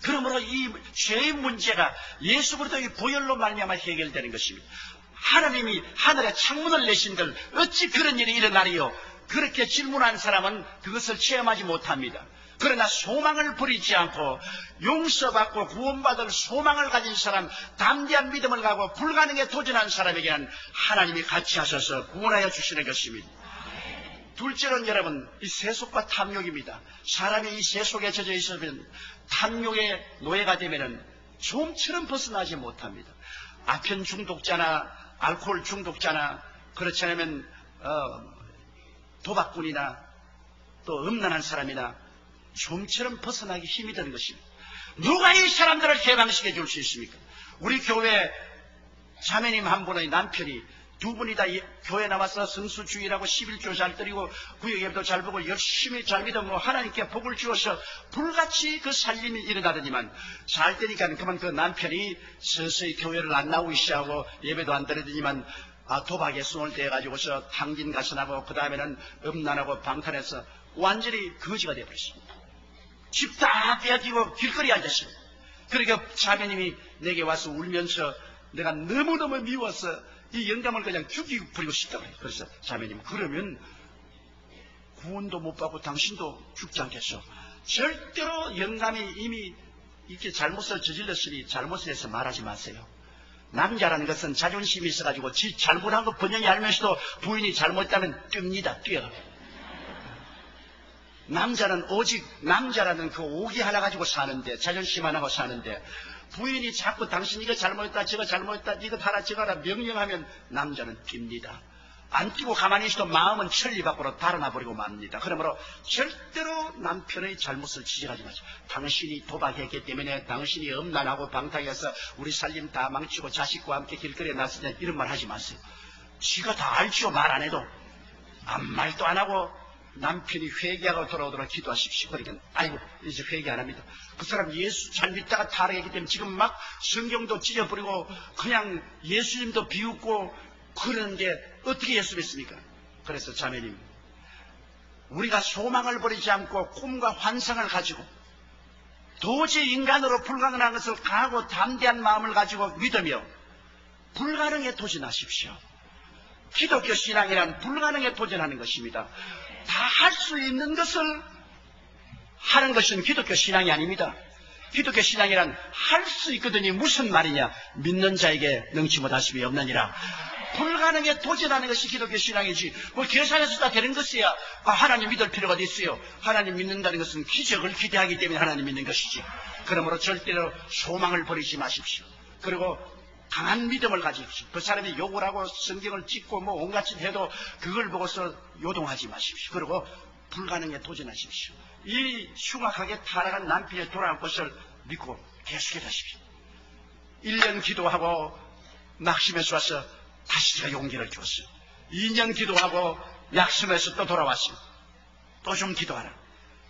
그러므로 이 죄의 문제가 예수 그리스도의 보혈로 말미암아 해결되는 것입니다. 하나님이 하늘에 창문을 내신들 어찌 그런 일이 일어나리요? 그렇게 질문한 사람은 그것을 체험하지 못합니다. 그러나 소망을 버리지 않고 용서받고 구원받을 소망을 가진 사람, 담대한 믿음을 가고 불가능에 도전한 사람에게는 하나님이 같이 하셔서 구원하여 주시는 것입니다. 둘째로는 여러분, 이 세속과 탐욕입니다. 사람이 이 세속에 젖어 있으면 탐욕의 노예가 되면은 좀처럼 벗어나지 못합니다. 아편 중독자나 알코올 중독자나 그렇지 않으면 도박꾼이나 또 음란한 사람이나 좀처럼 벗어나기 힘이 드는 것입니다. 누가 이 사람들을 해방시켜 줄 수 있습니까? 우리 교회 자매님 한 분의 남편이 두 분이 다 교회 나와서 성수주의라고 11조 잘 드리고 구역예배도 잘 보고 열심히 잘 믿어 하나님께 복을 주어서 불같이 그 살림이 일어나더니만 잘 되니까 그만 그 남편이 서서히 교회를 안 나오기 시작하고 예배도 안 드리더니만 도박에 손을 대가지고서 탕진 가선하고 그 다음에는 음란하고 방탄해서 완전히 거지가 되어버렸습니다. 집 다 빼앗기고 길거리에 앉았습니다. 그러니까 자매님이 내게 와서 울면서 내가 너무너무 미워서 이 영감을 그냥 죽이고 버리고 싶다고 해요. 그래서 자매님, 그러면 구원도 못 받고 당신도 죽지 않겠어? 절대로 영감이 이미 이렇게 잘못을 저질렀으니 잘못을 해서 말하지 마세요. 남자라는 것은 자존심이 있어가지고 지 잘못한 거 번영이 알면서도 부인이 잘못했다면 뜹니다. 뛰어. 남자는 오직 남자라는 그 오기 하나 가지고 사는데, 자존심 하나 가지고 사는데, 부인이 자꾸 당신 이거 잘못했다 저거 잘못했다 이거 하라 저거 하라 명령하면 남자는 뜁니다. 안 뛰고 가만히 있어도 마음은 천리 밖으로 달아나버리고 맙니다. 그러므로 절대로 남편의 잘못을 지적하지 마세요. 당신이 도박했기 때문에 당신이 음란하고 방탕해서 우리 살림 다 망치고 자식과 함께 길거리에 났을 때 이런 말 하지 마세요. 지가 다 알지요. 말 안 해도. 아무 말도 안 하고 남편이 회개하고 돌아오도록 기도하십시오. 그러니까 아이고 이제 회개 안 합니다. 그 사람 예수 잘 믿다가 타락했기 때문에 지금 막 성경도 찢어버리고 그냥 예수님도 비웃고 그러는데 어떻게 예수 믿습니까? 그래서 자매님, 우리가 소망을 버리지 않고 꿈과 환상을 가지고 도저히 인간으로 불가능한 것을 강하고 담대한 마음을 가지고 믿으며 불가능에 도전하십시오. 기독교 신앙이란 불가능에 도전하는 것입니다. 다 할 수 있는 것을 하는 것은 기독교 신앙이 아닙니다. 기독교 신앙이란 할 수 있거든요. 무슨 말이냐? 믿는 자에게 능치 못하심이 없느니라. 불가능에 도전하는 것이 기독교 신앙이지, 뭐 계산해서 다 되는 것이야 하나님 믿을 필요가 있어요. 하나님 믿는다는 것은 기적을 기대하기 때문에 하나님 믿는 것이지. 그러므로 절대로 소망을 버리지 마십시오. 그리고 강한 믿음을 가지십시오. 그 사람이 욕을 하고 성경을 찍고 뭐 온갖 짓 해도 그걸 보고서 요동하지 마십시오. 그리고 불가능에 도전하십시오. 이 흉악하게 타락한 남편의 돌아올 것을 믿고 계속해 가십시오. 1년 기도하고 낙심해서 와서 다시 제가 용기를 줬어요. 2년 기도하고 낙심해서 또 돌아왔어요. 또 좀 기도하라.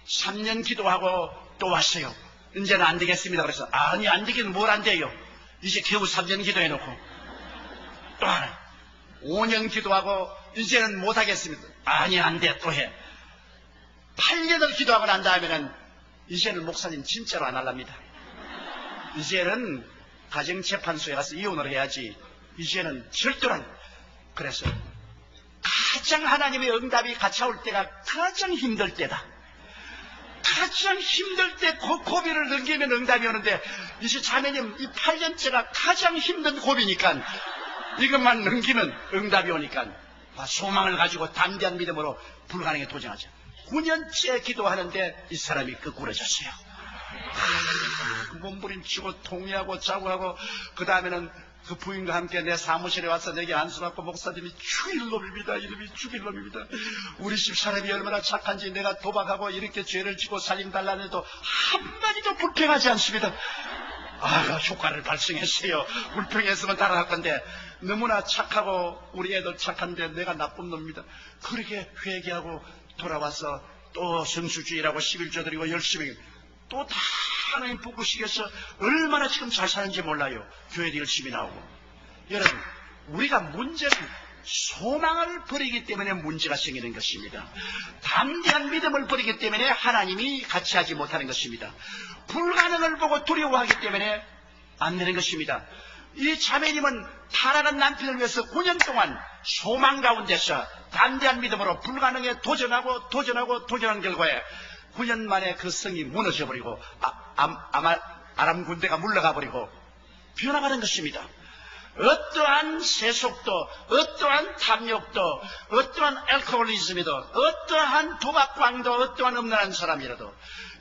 3년 기도하고 또 왔어요. 이제는 안 되겠습니다. 그래서 아니 안 되긴 뭘 안 돼요. 이제 겨우 3년 기도해놓고 또 하나. 5년 기도하고 이제는 못하겠습니다. 아니 안 돼 또 해. 8년을 기도하고 난 다음에는 이제는 목사님 진짜로 안 할랍니다. 이제는 가정재판소에 가서 이혼을 해야지. 이제는 절대로 안. 그래서 가장 하나님의 응답이 같이 올 때가 가장 힘들 때다. 가장 힘들 때 고비를 넘기면 응답이 오는데 이제 자매님 이 8년째가 가장 힘든 고비니까 이것만 넘기면 응답이 오니까 소망을 가지고 담대한 믿음으로 불가능에 도전하자. 9년째 기도하는데 이 사람이 거꾸러졌어요. 몸부림치고 통회하고 자고하고 그 다음에는 그 부인과 함께 내 사무실에 와서 내게 안수받고 목사님이 죽일 놈입니다. 이름이 죽일 놈입니다. 우리 집 사람이 얼마나 착한지 내가 도박하고 이렇게 죄를 지고 살림 달라는 해도 한마디도 불평하지 않습니다. 효과를 발생했어요. 불평했으면 따라갈 건데 너무나 착하고 우리 애도 착한데 내가 나쁜 놈입니다. 그렇게 회개하고 돌아와서 또 성수주의라고 11조 드리고 열심히 또 다 하나님 복으시겠어. 얼마나 지금 잘 사는지 몰라요. 교회도 열심히 나오고. 여러분, 우리가 문제는 소망을 버리기 때문에 문제가 생기는 것입니다. 담대한 믿음을 버리기 때문에 하나님이 같이 하지 못하는 것입니다. 불가능을 보고 두려워하기 때문에 안 되는 것입니다. 이 자매님은 타락한 남편을 위해서 9년 동안 소망 가운데서 담대한 믿음으로 불가능에 도전한 결과에 9년 만에 그 성이 무너져버리고 아람 군대가 물러가 버리고 변화가는 것입니다. 어떠한 세속도, 어떠한 탐욕도, 어떠한 알코올리즘이도, 어떠한 도박광도, 어떠한 음란한 사람이라도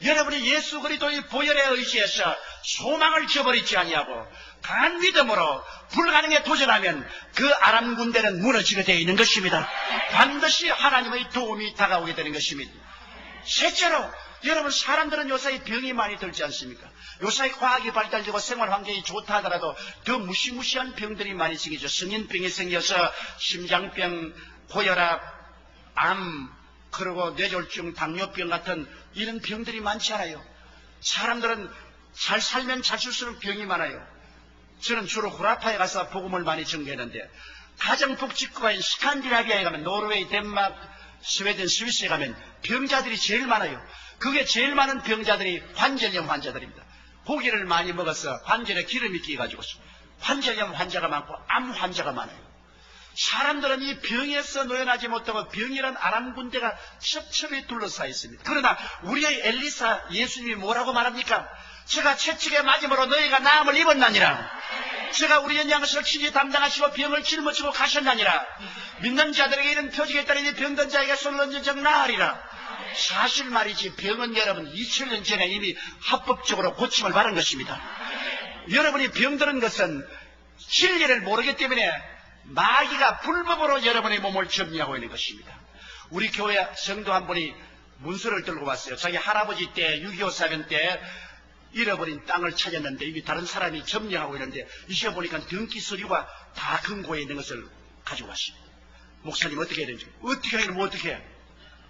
여러분이 예수 그리스도의 보혈에 의지해서 소망을 저버리지 아니하고 강한 믿음으로 불가능에 도전하면 그 아람 군대는 무너지게 되어 있는 것입니다. 반드시 하나님의 도움이 다가오게 되는 것입니다. 셋째로, 여러분, 사람들은 요사이 병이 많이 들지 않습니까? 요사이 과학이 발달되고 생활 환경이 좋다 하더라도 더 무시무시한 병들이 많이 생기죠. 성인병이 생겨서 심장병, 고혈압, 암, 그리고 뇌졸중, 당뇨병 같은 이런 병들이 많지 않아요. 사람들은 잘 살면 잘쓸수록 병이 많아요. 저는 주로 구라파에 가서 복음을 많이 전개했는데 가정복지국가인 스칸디나비아에 가면 노르웨이, 덴마크, 스웨덴, 스위스에 가면 병자들이 제일 많아요. 그게 제일 많은 병자들이 관절염 환자들입니다. 고기를 많이 먹어서 관절에 기름이 끼어가지고 관절염 환자가 많고 암 환자가 많아요. 사람들은 이 병에서 노연하지 못하고 병이란 아람 군대가 첩첩이 둘러싸여 있습니다. 그러나 우리의 엘리사 예수님이 뭐라고 말합니까? 제가 채찍에 맞음으로 너희가 나음을 입었나니라. 제가 우리 연양을 친히 담당하시고 병을 짊어지고 가셨나니라. 믿는 자들에게 이런 표적에 따르니 병든 자에게 손을 얹은 적 나으리라. 사실 말이지 병은 여러분 2000년 전에 이미 합법적으로 고침을 받은 것입니다. 여러분이 병드는 것은 진리를 모르기 때문에 마귀가 불법으로 여러분의 몸을 점유하고 있는 것입니다. 우리 교회 성도 한 분이 문서를 들고 왔어요. 자기 할아버지 때 6.25 사변 때 잃어버린 땅을 찾았는데 이미 다른 사람이 점령하고 있는데 이제 보니까 등기 서류가 다 근거에 있는 것을 가지고 왔습니다. 목사님 어떻게 해야 되는지. 어떻게 하면 어떻게 해?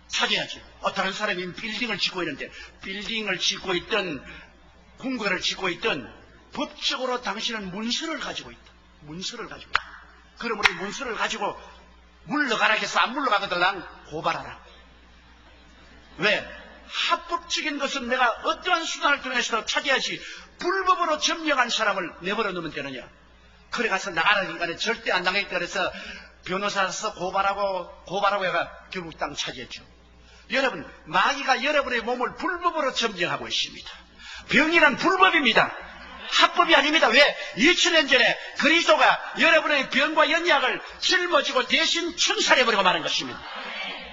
찾아야지. 다른 사람이 빌딩을 짓고 있는데 빌딩을 짓고 있던 궁궐을 짓고 있던 법적으로 당신은 문서를 가지고 있다. 문서를 가지고 있다. 그러므로 이 문서를 가지고 물러가라 해서 안 물러가거든 난 고발하라. 왜? 합법적인 것은 내가 어떠한 수단을 통해서 찾아야지 불법으로 점령한 사람을 내버려 놓으면 되느냐. 그래 가서 나가는 인간은 절대 안 당하겠다 그래서 변호사로서 고발하고 해가 결국 땅 차지했죠. 여러분, 마귀가 여러분의 몸을 불법으로 점령하고 있습니다. 병이란 불법입니다. 합법이 아닙니다. 왜? 2000년 전에 그리스도가 여러분의 병과 연약을 짊어지고 대신 청산해버리고 마는 것입니다.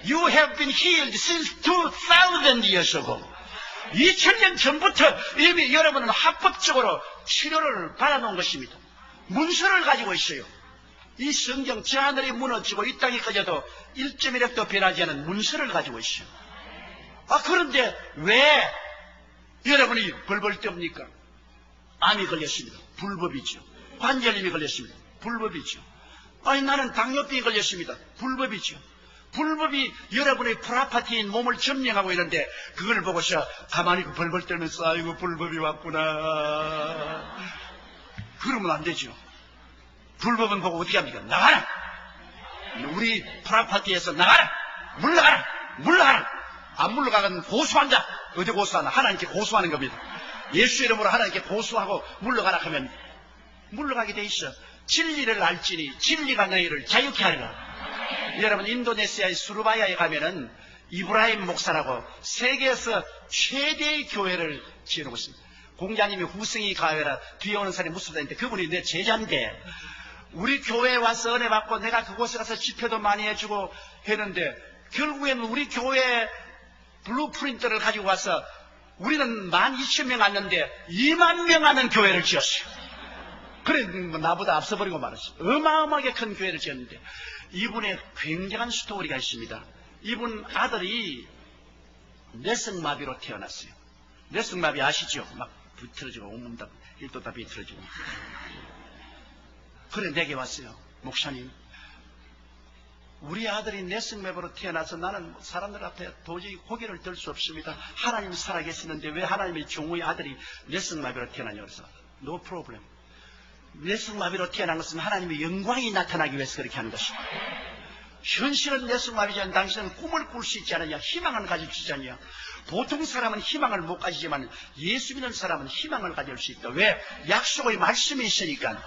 You have been healed since 2000 years ago. 2000년 전부터 이미 여러분은 합법적으로 치료를 받아놓은 것입니다. 문서를 가지고 있어요. 이 성경 저 하늘이 무너지고 이 땅이 꺼져도 1.1획도 변하지 않은 문서를 가지고 있어요. 그런데 왜 여러분이 벌벌 떱니까? 암이 걸렸습니다. 불법이죠. 관절염이 걸렸습니다. 불법이죠. 나는 당뇨병이 걸렸습니다. 불법이죠. 불법이 여러분의 프라파티인 몸을 점령하고 있는데 그걸 보고서 가만히 벌벌 떨면서 아이고 불법이 왔구나. 그러면 안 되죠. 불법은 보고 어떻게 합니까? 나가라. 우리 프라파티에서 나가라. 물러가라. 물러가라. 안 물러가면 고소한다. 어디 고소하나? 하나님께 고소하는 겁니다. 예수 이름으로 하나님께 고소하고 물러가라 하면 물러가게 돼 있어. 진리를 알지니 진리가 너희를 자유케 하리라. 여러분 인도네시아의 수르바야에 가면은 이브라임 목사라고 세계에서 최대의 교회를 지어놓고 있습니다. 공자님이 후승이 가회라 뒤에 오는 사람이 무섭다는데 그분이 내 제자인데 우리 교회에 와서 은혜 받고 내가 그곳에 가서 집회도 많이 해주고 했는데 결국에는 우리 교회 블루프린트를 가지고 와서 우리는 12,000명 왔는데 20,000명 하는 교회를 지었어요. 그래 나보다 앞서버리고 말았어요. 어마어마하게 큰 교회를 지었는데 이분의 굉장한 스토리가 있습니다. 이분 아들이 뇌성마비로 태어났어요. 뇌성마비 아시죠? 막 비틀어지고 온몸 다 일도 다 비틀어지고. 그래 내게 왔어요. 목사님, 우리 아들이 뇌성매부로 태어나서 나는 사람들 앞에 도저히 고개를 들 수 없습니다. 하나님 살아계시는데 왜 하나님의 종의 아들이 뇌성마비로 태어나냐고 그래서 no problem. 뇌성마비로 태어난 것은 하나님의 영광이 나타나기 위해서 그렇게 하는 것입니다. 현실은 뇌성마비지만 당신은 꿈을 꿀 수 있지 않느냐, 희망을 가질 수 있지 않느냐. 보통 사람은 희망을 못 가지지만 예수 믿는 사람은 희망을 가질 수 있다. 왜? 약속의 말씀이 있으니까.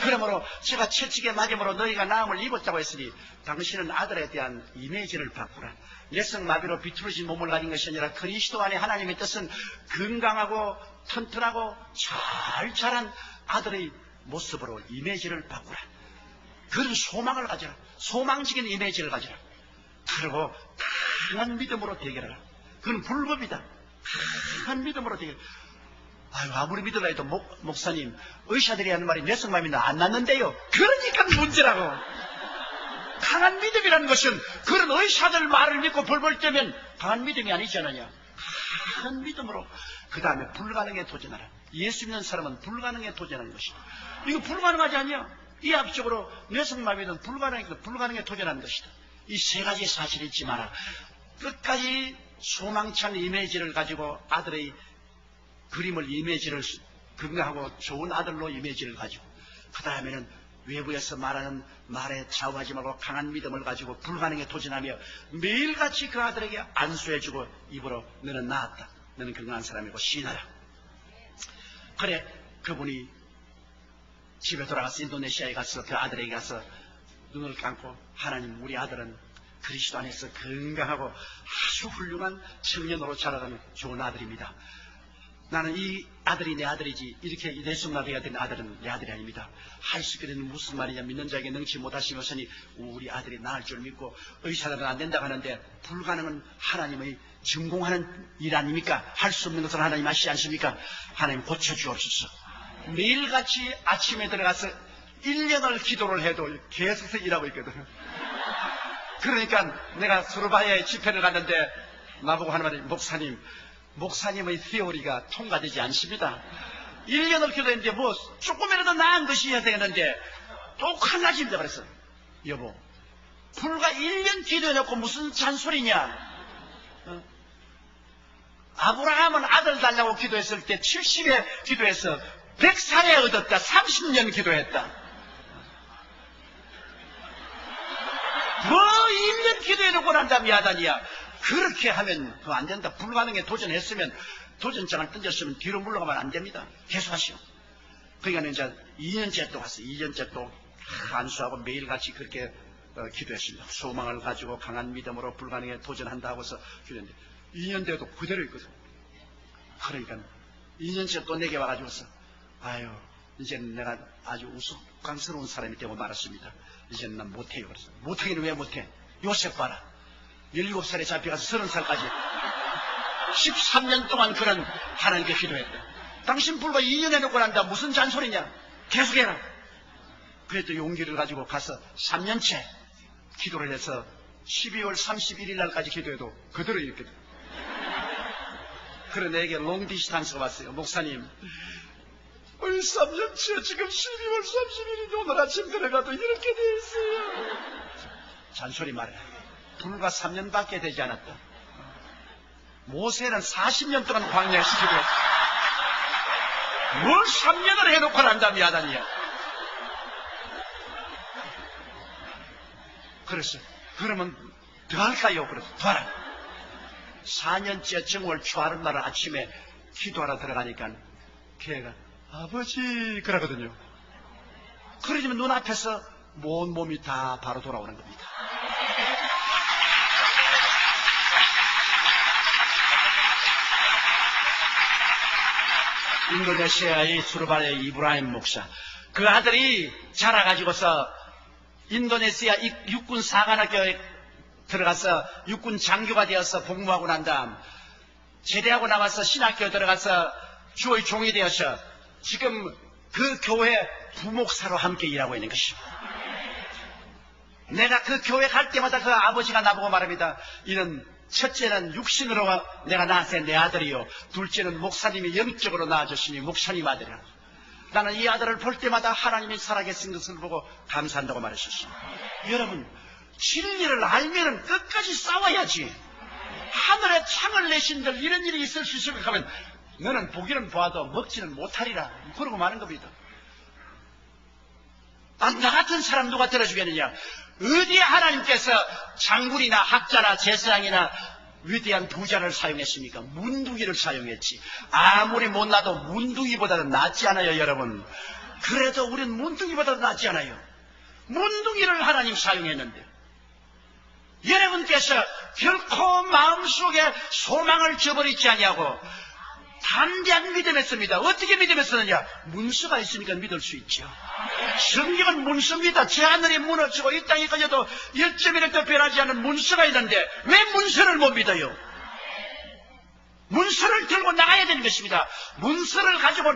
그러므로 제가 채찍에 맞음으로 너희가 나음을 입었다고 했으니 당신은 아들에 대한 이미지를 바꾸라. 뇌성마비로 비틀어진 몸을 가진 것이 아니라 그리스도 안에 하나님의 뜻은 건강하고 튼튼하고 잘 자란 아들의 모습으로 이미지를 바꾸라. 그런 소망을 가져라. 소망적인 이미지를 가져라. 그리고 강한 믿음으로 대결하라. 그건 불법이다. 강한 믿음으로 대결. 아유, 아무리 믿으라 해도 목사님, 의사들이 하는 말이 뇌성마비는 안 낫는데요. 그러니까 문제라고. 강한 믿음이라는 것은 그런 의사들 말을 믿고 벌벌 떠면 강한 믿음이 아니지 않느냐. 강한 믿음으로 그 다음에 불가능에 도전하라. 예수 믿는 사람은 불가능에 도전하는 것이다. 이거 불가능하지 않냐? 이합적으로 뇌성마비는 불가능에 도전하는 것이다. 이 세 가지 사실을 잊지 마라. 끝까지 소망찬 이미지를 가지고 아들의 그림을 이미지를 건강하고 좋은 아들로 이미지를 가지고 그 다음에는 외부에서 말하는 말에 좌우하지 말고 강한 믿음을 가지고 불가능에 도전하며 매일같이 그 아들에게 안수해주고 입으로 너는 나았다. 너는 건강한 사람이고 시인하라. 그래 그분이 집에 돌아가서 인도네시아에 가서 그 아들에게 가서 눈을 감고 하나님 우리 아들은 그리스도 안에서 건강하고 아주 훌륭한 청년으로 자라가는 좋은 아들입니다. 나는 이 아들이 내 아들이지 이렇게 뇌성마비가 된 아들은 내 아들이 아닙니다. 할 수 있게 되는 무슨 말이냐. 믿는 자에게 능치 못하시면서니 우리 아들이 나을 줄 믿고 의사들은 안 된다고 하는데 불가능은 하나님의 전공하는 일 아닙니까? 할 수 없는 것은 하나님 아시지 않습니까? 하나님 고쳐주옵소서. 매일같이 아침에 들어가서 1년을 기도를 해도 계속해서 일하고 있거든. 그러니까 내가 수르바야에 집회를 갔는데 나보고 하는 말이 목사님의 티오리가 통과되지 않습니다. 1년을 기도했는데 뭐 조금이라도 나은 것이 해야 되는데 똑같나집니다. 그래서 여보 불과 1년 기도해놓고 무슨 잔소리냐. 아브라함은 아들 달라고 기도했을 때 70에 기도해서 100살에 얻었다. 30년 기도했다. 뭐 1년 기도해놓고 난 다음에 야단이야. 그렇게 하면 그거 안 된다. 불가능에 도전했으면 도전장을 던졌으면 뒤로 물러가면 안 됩니다. 계속하시오. 그러니까 이제 2년째 또 갔어요. 2년째 또 안수하고 매일같이 그렇게 기도했습니다. 소망을 가지고 강한 믿음으로 불가능에 도전한다 하고서 기도했는데 2년 돼도 그대로 있거든. 그러니까 2년째 또 내게 와가지고서 아유 이제는 내가 아주 우스꽝스러운 사람이 되고 말았습니다. 이제는 난 못해요. 그래서 못하기는 왜 못해? 요셉 봐라. 17살에 잡혀가서 30살까지 13년 동안 그런 하나님께 기도했다. 당신 불과 2년 해놓고 난다. 무슨 잔소리냐. 계속해라. 그래도 용기를 가지고 가서 3년째 기도를 해서 12월 31일 날까지 기도해도 그대로 이렇게. 그래 내게 롱디스탄스가 왔어요. 목사님 3년째 지금 12월 31일인데 오늘 아침 들어가도 이렇게 돼 있어요. 잔소리 말해. 불과 3년밖에 되지 않았다. 모세는 40년 동안 광야에 시키고 뭘 3년을 해놓고 난다며 야단이야. 그래서 그러면 더 할까요? 그래서 더 하라. 4년째 정월 초하는 날 아침에 기도하러 들어가니까 걔가 아버지 그러거든요. 그러지만 눈앞에서 온 몸이 다 바로 돌아오는 겁니다. 인도네시아의 수르바의 이브라임 목사 그 아들이 자라가지고서 인도네시아 육군 사관학교에 들어가서 육군 장교가 되어서 복무하고 난 다음 제대하고 나와서 신학교에 들어가서 주의 종이 되어서 지금 그 교회 부목사로 함께 일하고 있는 것입니다. 내가 그 교회 갈 때마다 그 아버지가 나보고 말합니다. 이는 첫째는 육신으로 내가 낳았을 내 아들이요 둘째는 목사님이 영적으로 낳아줬으니 목사님 아들이라. 나는 이 아들을 볼 때마다 하나님이 살아계신 것을 보고 감사한다고 말했었습니다. 여러분, 진리를 알면은 끝까지 싸워야지. 하늘에 창을 내신들 이런 일이 있을 수 있을 것 하면 너는 보기는 보아도 먹지는 못하리라. 그러고 마는 겁니다. 나 같은 사람 누가 들어주겠느냐? 어디에 하나님께서 장군이나 학자나 제사장이나 위대한 부자를 사용했습니까? 문둥이를 사용했지. 아무리 못나도 문둥이보다는 낫지 않아요, 여러분. 그래도 우린 문둥이보다도 낫지 않아요. 문둥이를 하나님 사용했는데 여러분께서 결코 마음속에 소망을 저버리지 아니하고 담대한 믿음했습니다. 어떻게 믿음했었느냐? 문서가 있으니까 믿을 수 있죠. 성경은 문서입니다. 제 하늘이 무너지고 이 땅이 꺼져도 1.1도 변하지 않은 문서가 있는데 왜 문서를 못 믿어요? 문서를 들고 나가야 되는 것입니다. 문서를 가지고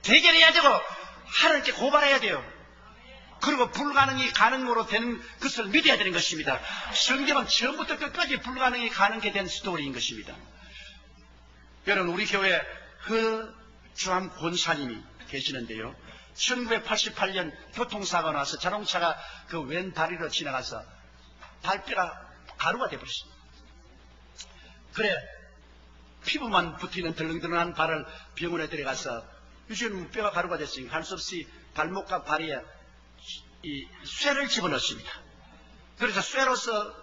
대결해야 되고 하나님께 고발해야 돼요. 그리고 불가능이 가능으로 되는 것을 믿어야 되는 것입니다. 성경은 처음부터 끝까지 불가능이 가능하게 된 스토리인 것입니다. 여러분, 우리 교회 허주함 권사님이 계시는데요. 1988년 교통사고가 나서 자동차가 그 왼 다리로 지나가서 발뼈가 가루가 되어버렸습니다. 그래 피부만 붙어있는 덜렁덜렁한 발을 병원에 데려가서 요즘 뼈가 가루가 됐으니까 할 수 없이 발목과 발에 이 쇠를 집어넣습니다. 그래서 쇠로서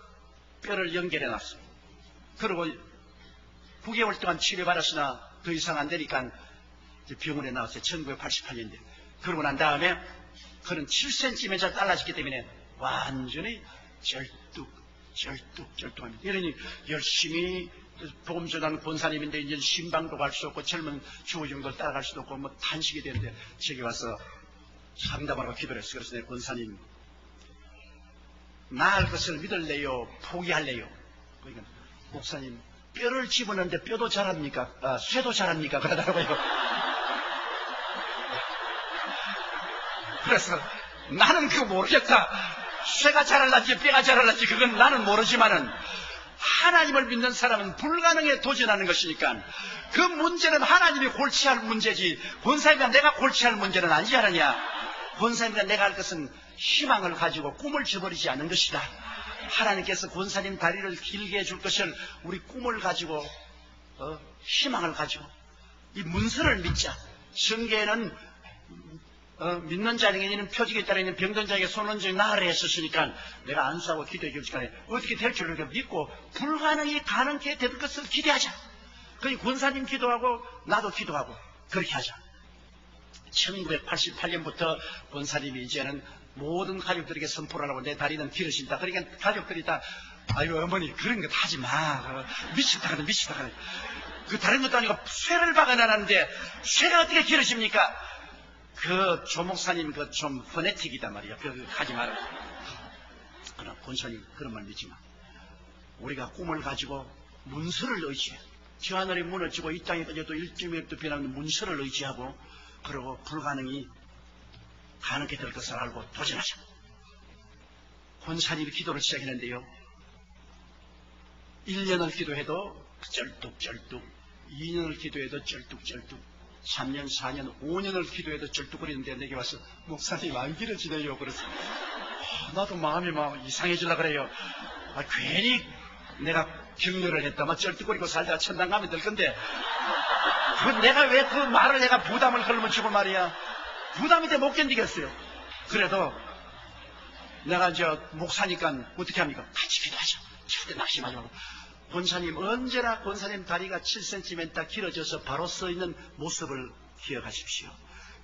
뼈를 연결해 놨어요. 그리고 9개월 동안 치료받았으나 더 이상 안 되니까 병원에 나왔어요. 1988년대. 그러고 난 다음에 그는 7cm 달라졌기 때문에 완전히 절뚝합니다. 이러니 열심히 복음 전하는 권사님인데 이제 신방도 갈 수 없고 젊은 주호정도 따라갈 수도 없고 뭐 단식이 되는데 저기 와서 상담하라고 기도를 했어요. 그래서 내 권사님 나을 것을 믿을래요? 포기할래요? 그러니까 목사님 뼈를 집어넣는데 뼈도 자랍니까? 쇠도 자랍니까? 그러더라고요. 그래서 나는 그거 모르겠다. 쇠가 자랄란지 뼈가 자랄란지 그건 나는 모르지만은 하나님을 믿는 사람은 불가능에 도전하는 것이니까 그 문제는 하나님이 골치할 문제지 권사님과 내가 골치할 문제는 아니지 않느냐. 권사님과 내가 할 것은 희망을 가지고 꿈을 저버리지 않는 것이다. 하나님께서 권사님 다리를 길게 해줄 것을 우리 꿈을 가지고 희망을 가지고 이 문서를 믿자. 성경에는 믿는 자에게는 표적에 따르는 병든 자에게 손은 즉 나으라 했었으니까 내가 안수하고 기도해 줄 시간에 어떻게 될 줄을 믿고 불가능이 가능케 될 것을 기대하자. 그러니 권사님 기도하고 나도 기도하고 그렇게 하자. 1988년부터 권사님이 이제는 모든 가족들에게 선포를 하고 내 다리는 길어진다. 그러니까 가족들이 다 아유 어머니 그런 거 하지 마. 미치다 가네. 그 다른 것도 아니고 쇠를 박아놨는데 쇠가 어떻게 길어집니까? 그 조목사님 그 좀 퍼네틱이단 말이야. 그 하지 마라. 그러나 권사님 그런 말 믿지 마. 우리가 꿈을 가지고 문서를 의지해. 저 하늘이 무너지고 이 땅이 꺼져도 1.1도 변하는 문서를 의지하고 그리고 불가능이 가능하게 될 것을 알고 도전하자. 권사님이 기도를 시작했는데요. 1년을 기도해도 쩔뚝쩔뚝, 2년을 기도해도 쩔뚝쩔뚝, 3년, 4년, 5년을 기도해도 쩔뚝거리는데 내게 와서 목사님 안 길어지네요. 그래서 나도 마음이 막 이상해지려고 그래요. 괜히 내가 격려를 했다만 쩔뚝거리고 살다가 천당 가면 될 건데 내가 왜 그 말을 내가 부담을 걸면 주고 말이야. 부담이 돼 못 견디겠어요. 그래도 내가 목사니까 어떻게 합니까? 같이 기도하자. 절대 낙심하지 말고. 권사님 언제나 권사님 다리가 7cm 길어져서 바로 서 있는 모습을 기억하십시오.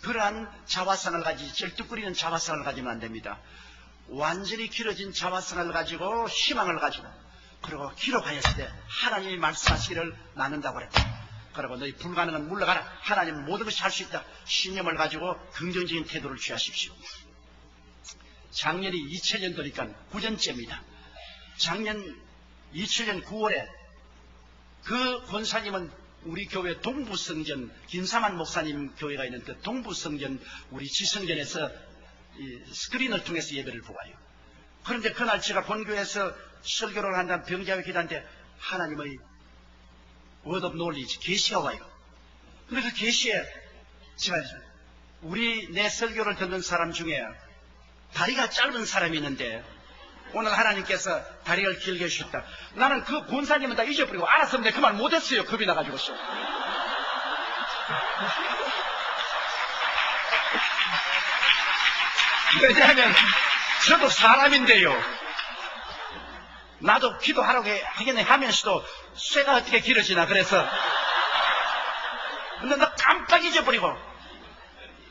그러한 자화상을 가지지 절뚝거리는 자화상을 가지면 안 됩니다. 완전히 길어진 자화상을 가지고 희망을 가지고 그리고 기록하였을 때 하나님이 말씀하시기를 나눈다고 그랬다. 그리고 너희 불가능은 물러가라. 하나님은 모든 것이 할 수 있다. 신념을 가지고 긍정적인 태도를 취하십시오. 작년이 2000년도니까 9년째입니다. 작년 2000년 9월에 그 권사님은 우리 교회 동부성전 김사만 목사님 교회가 있는 그 동부성전 우리 지성전에서 스크린을 통해서 예배를 보아요. 그런데 그날 제가 본교에서 설교를 한다는 병자회 기도한테 하나님의 word of knowledge 계시가 와요. 근데 그 계시에 제가 내 설교를 듣는 사람 중에 다리가 짧은 사람이 있는데 오늘 하나님께서 다리를 길게 해주셨다. 나는 그 권사님은 다 잊어버리고 알았으면 내가 그 말 못했어요. 겁이 나가지고서. 왜냐하면 저도 사람인데요. 나도 기도하라고 하긴 하면서도 쇠가 어떻게 길어지나 그래서 근데 나 깜빡 잊어버리고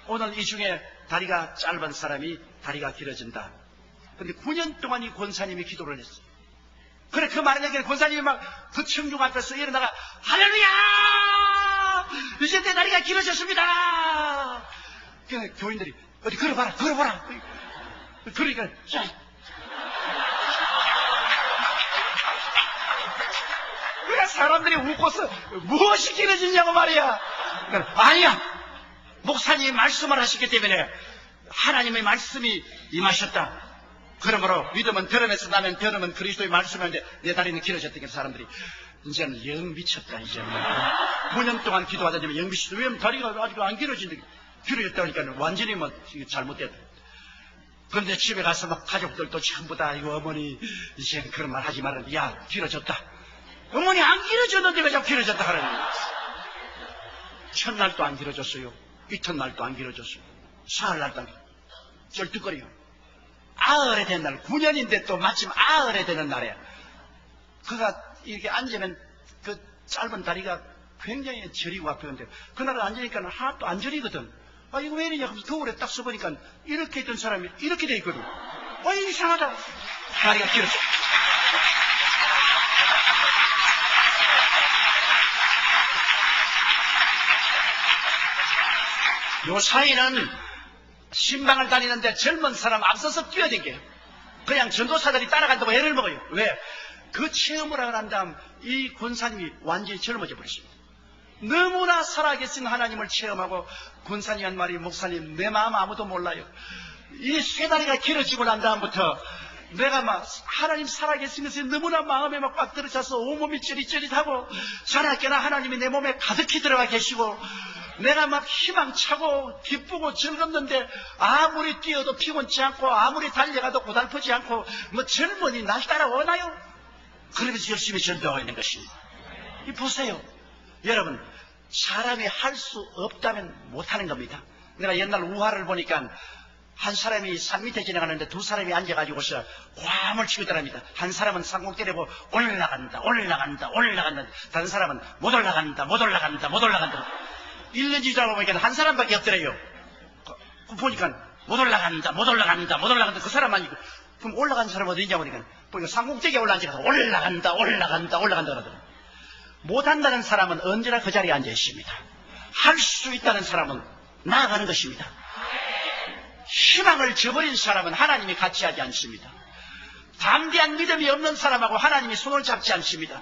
오늘 이 중에 다리가 짧은 사람이 다리가 길어진다. 근데 9년 동안 이 권사님이 기도를 했어요. 그래 그 말을 얘기해 권사님이 막 그 청중 앞에서 일어나가 할렐루야! 이제 내 다리가 길어졌습니다. 그 교인들이 어디 걸어봐라. 그러니까 그래 사람들이 웃고서 무엇이 길어지냐고 말이야. 아니야. 목사님이 말씀을 하셨기 때문에 하나님의 말씀이 임하셨다. 그러므로 믿음은 들음에서 나면 들음은 그리스도의 말씀인데 내 다리는 길어졌다니까 사람들이 이제는 영 미쳤다. 이제는 9년 동안 기도하다니 영 미쳤다. 왜 다리가 아직 안 길어진다. 길어졌다니까 완전히 뭐 잘못됐다. 그런데 집에 가서 막 가족들도 전부 다 이거 어머니 이제 그런 말 하지 말라. 야 길어졌다. 어머니 안 길어졌는데 왜 자꾸 길어졌다 하라는 거야. 첫날도 안 길어졌어요. 이튿날도 안 길어졌어요. 사흘날도 안 길어졌어요. 쩔뚝거려요. 아흘에 된 날, 9년인데 또 마침 아흘에 되는 날에 그가 이렇게 앉으면 그 짧은 다리가 굉장히 저리고 아프는데 그날은 앉으니까 하나도 안 저리거든. 아 이거 왜 이러냐 하면서 거울에 딱 써보니까 이렇게 있던 사람이 이렇게 돼 있거든. 아 이상하다. 다리가 길었어. 요 사이는 신방을 다니는데 젊은 사람 앞서서 뛰어댕겨요. 그냥 전도사들이 따라간다고 애를 먹어요. 왜? 그 체험을 하고 난 다음 이 권사님이 완전히 젊어져 버렸습니다. 너무나 살아계신 하나님을 체험하고 권사님이 한 말이 목사님 내 마음 아무도 몰라요. 이 쇠다리가 길어지고 난 다음부터 내가 막 하나님 살아계신 것이 너무나 마음에 막 꽉 들어차서 온몸이 찌릿찌릿하고 자나깨나 하나님이 내 몸에 가득히 들어가 계시고 내가 막 희망차고 기쁘고 즐겁는데 아무리 뛰어도 피곤치 않고 아무리 달려가도 고달프지 않고 뭐 젊은이 날 따라오나요? 그러면서 열심히 전도하고 있는 것입니다. 이 보세요. 여러분 사람이 할 수 없다면 못하는 겁니다. 내가 옛날 우화를 보니까 한 사람이 산 밑에 지나가는데 두 사람이 앉아가지고서 과음을 치고 있더랍니다. 한 사람은 상공대를 보고 올라간다. 다른 사람은 못 올라간다. 1년 지나고 보니까 한 사람밖에 없더래요. 보니까 못 올라간다. 그 사람만 있고. 그럼 올라간 사람은 어디 있냐 보니까 상공대에 올라앉아서 올라간다 그러더라고요. 못한다는 사람은 언제나 그 자리에 앉아 있습니다. 할 수 있다는 사람은 나아가는 것입니다. 희망을 저버린 사람은 하나님이 같이 하지 않습니다. 담대한 믿음이 없는 사람하고 하나님이 손을 잡지 않습니다.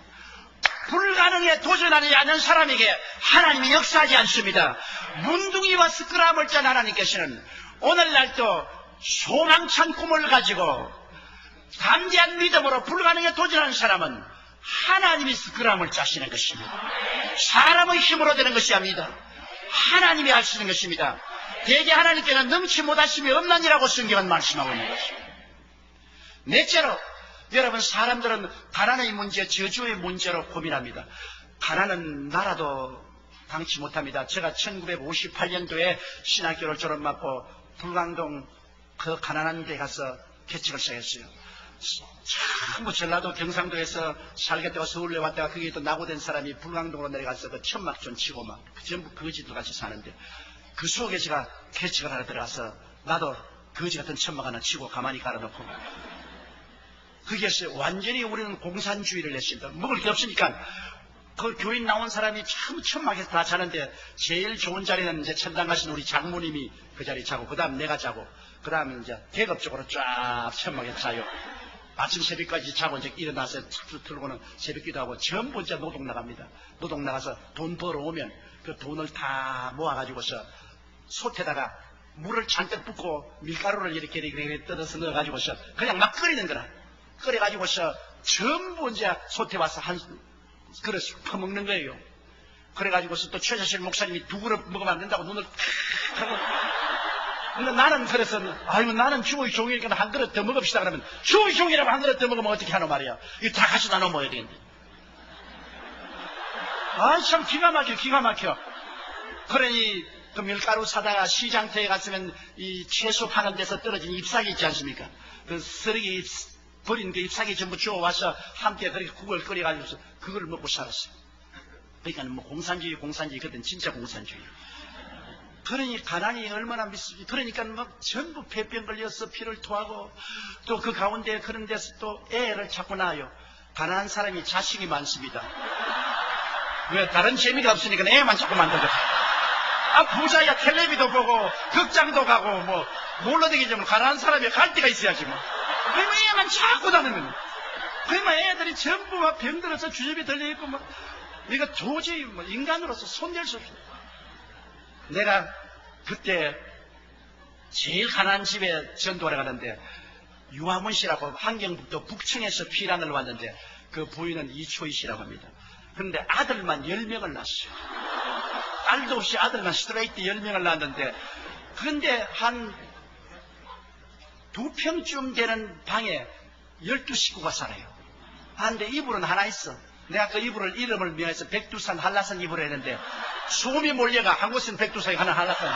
불가능에 도전하지 않는 사람에게 하나님이 역사하지 않습니다. 문둥이와 스크람을 짠 하나님께서는 오늘날도 소망찬 꿈을 가지고 담대한 믿음으로 불가능에 도전하는 사람은 하나님이 스크람을 짜시는 것입니다. 사람의 힘으로 되는 것이 아닙니다. 하나님이 하시는 것입니다. 대개 하나님께는 넘치 못하심이 없나니라고 성경은 말씀하고 있는 것입니다. 넷째로 여러분 사람들은 가난의 문제, 저주의 문제로 고민합니다. 가난은 나라도 당치 못합니다. 제가 1958년도에 신학교를 졸업받고 불광동 그 가난한 데 가서 개척을 시작했어요. 전부 전라도 경상도에서 살겠다고 서울에 왔다가 거기에 또 낙오된 사람이 불광동으로 내려가서 그 천막촌 치고 막 전부 거지들 같이 사는데 그 속에 제가 개척을 하러 들어가서 나도 거지 같은 천막 하나 치고 가만히 갈아놓고 거기에서 완전히 우리는 공산주의를 했습니다. 먹을 게 없으니까 그 교인 나온 사람이 참 천막에서 다 자는데 제일 좋은 자리는 이제 천당 가신 우리 장모님이 그 자리 자고 그 다음 내가 자고 그 다음에 이제 계급적으로 쫙 천막에 자요. 아침 새벽까지 자고 이제 일어나서 툭툭 틀고는 새벽기도 하고 전부 이제 노동 나갑니다. 노동 나가서 돈 벌어오면 그 돈을 다 모아가지고서 솥에다가 물을 잔뜩 붓고 밀가루를 이렇게 뜯어서 넣어가지고서 그냥 막 끓이는 거라. 끓여가지고서 전부 이제 솥에 와서 한 그릇 퍼먹는 거예요. 그래가지고서 또 최자실 목사님이 2그릇 먹으면 안 된다고 눈을 탁 하고. 근데 나는 그래서, 아이고, 나는 주의 종이니까 한 그릇 더 먹읍시다. 그러면, 주의 종이라고 한 그릇 더 먹으면 어떻게 하노 말이야. 이거 다 같이 나눠 먹어야 되는데. 아, 참 기가 막혀, 기가 막혀. 그러니, 그 밀가루 사다가 시장터에 갔으면 이 채소 파는 데서 떨어진 잎사귀 있지 않습니까? 그 쓰레기 버린 그 잎사귀 전부 주워와서 함께 그렇게 국을 끓여가지고서 그걸 먹고 살았어요. 그러니까 뭐 공산주의, 그땐 진짜 공산주의. 그러니 가난이 얼마나 미스지. 그러니까 막 전부 폐병 걸려서 피를 토하고 또 그 가운데 그런 데서 또 애를 자꾸 낳아요. 가난한 사람이 자식이 많습니다. 왜? 다른 재미가 없으니까 애만 자꾸 만들거든. 아, 부자야 텔레비도 보고 극장도 가고 뭐 몰러 다니지 뭐. 가난한 사람이 갈 데가 있어야지 뭐. 그러면 애만 자꾸 다니는 거야. 그러면 애들이 전부 막 병들어서 주접이 들려있고 막 이거 도저히 뭐 인간으로서 손댈 수 없어. 내가 그때 제일 가난한 집에 전도하러 가는데 유화문 씨라고 한경북도 북청에서 피난을 왔는데 그 부인은 이초희 씨라고 합니다. 그런데 아들만 10명을 낳았어요. 딸도 없이 아들만 스트레이트 10명을 낳았는데, 그런데 한 2평쯤 되는 방에 12식구가 살아요. 근데 이불은 하나 있어. 내가 그 이불을 이름을 명해서 백두산 한라산 이불을 했는데 소음이 몰려가 한 곳은 백두산이 하나 한라산.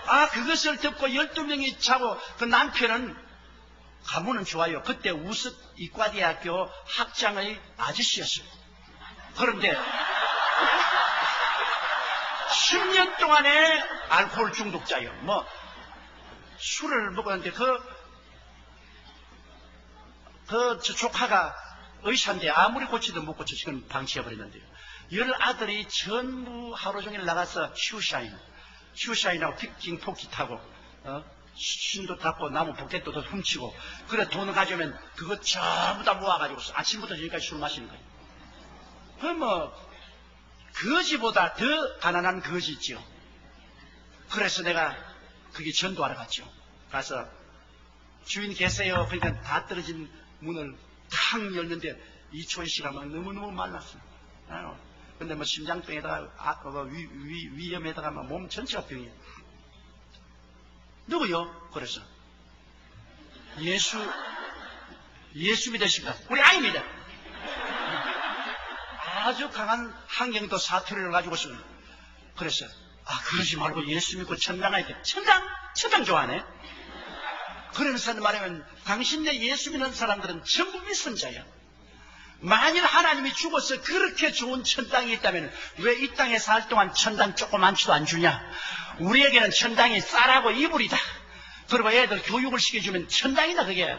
아, 그것을 듣고 12명이 자고 그 남편은 가문은 좋아요. 그때 우습 이과대학교 학장의 아저씨였어요. 그런데 10년 동안에 알코올 중독자예요. 뭐 술을 먹었는데 저 조카가 의사인데 아무리 고치도 못 고쳐 지금 방치해버렸는데요. 10아들이 전부 하루 종일 나가서 슈샤인하고 피킹 포키 타고 신도 닦고 나무 포켓도 훔치고 그래 돈을 가져오면 그거 전부 다 모아가지고 아침부터 저기까지 술 마시는 거예요. 그럼 뭐 거지보다 더 가난한 거지 있죠. 그래서 내가 그게 전도하러 갔죠. 가서 주인 계세요. 그러니까 다 떨어진 문을 탁 열는데 이초희 씨가 막 너무너무 말랐어요. 근데 뭐 심장병에다가 위염에다가 막 몸 전체가 병이에요. 누구요? 그래서 예수 믿으십니까? 우리 아입니다. 아주 강한 환경도 사투리를 가지고서 그래서 그러지 말고 예수 믿고 천당 가야 돼. 천당 좋아하네. 그러면서 말하면 당신네 예수 믿는 사람들은 전부 믿선자야. 만일 하나님이 죽어서 그렇게 좋은 천당이 있다면 왜 이 땅에 살 동안 천당 조그만치도 안 주냐? 우리에게는 천당이 쌀하고 이불이다. 그리고 애들 교육을 시켜주면 천당이다 그게.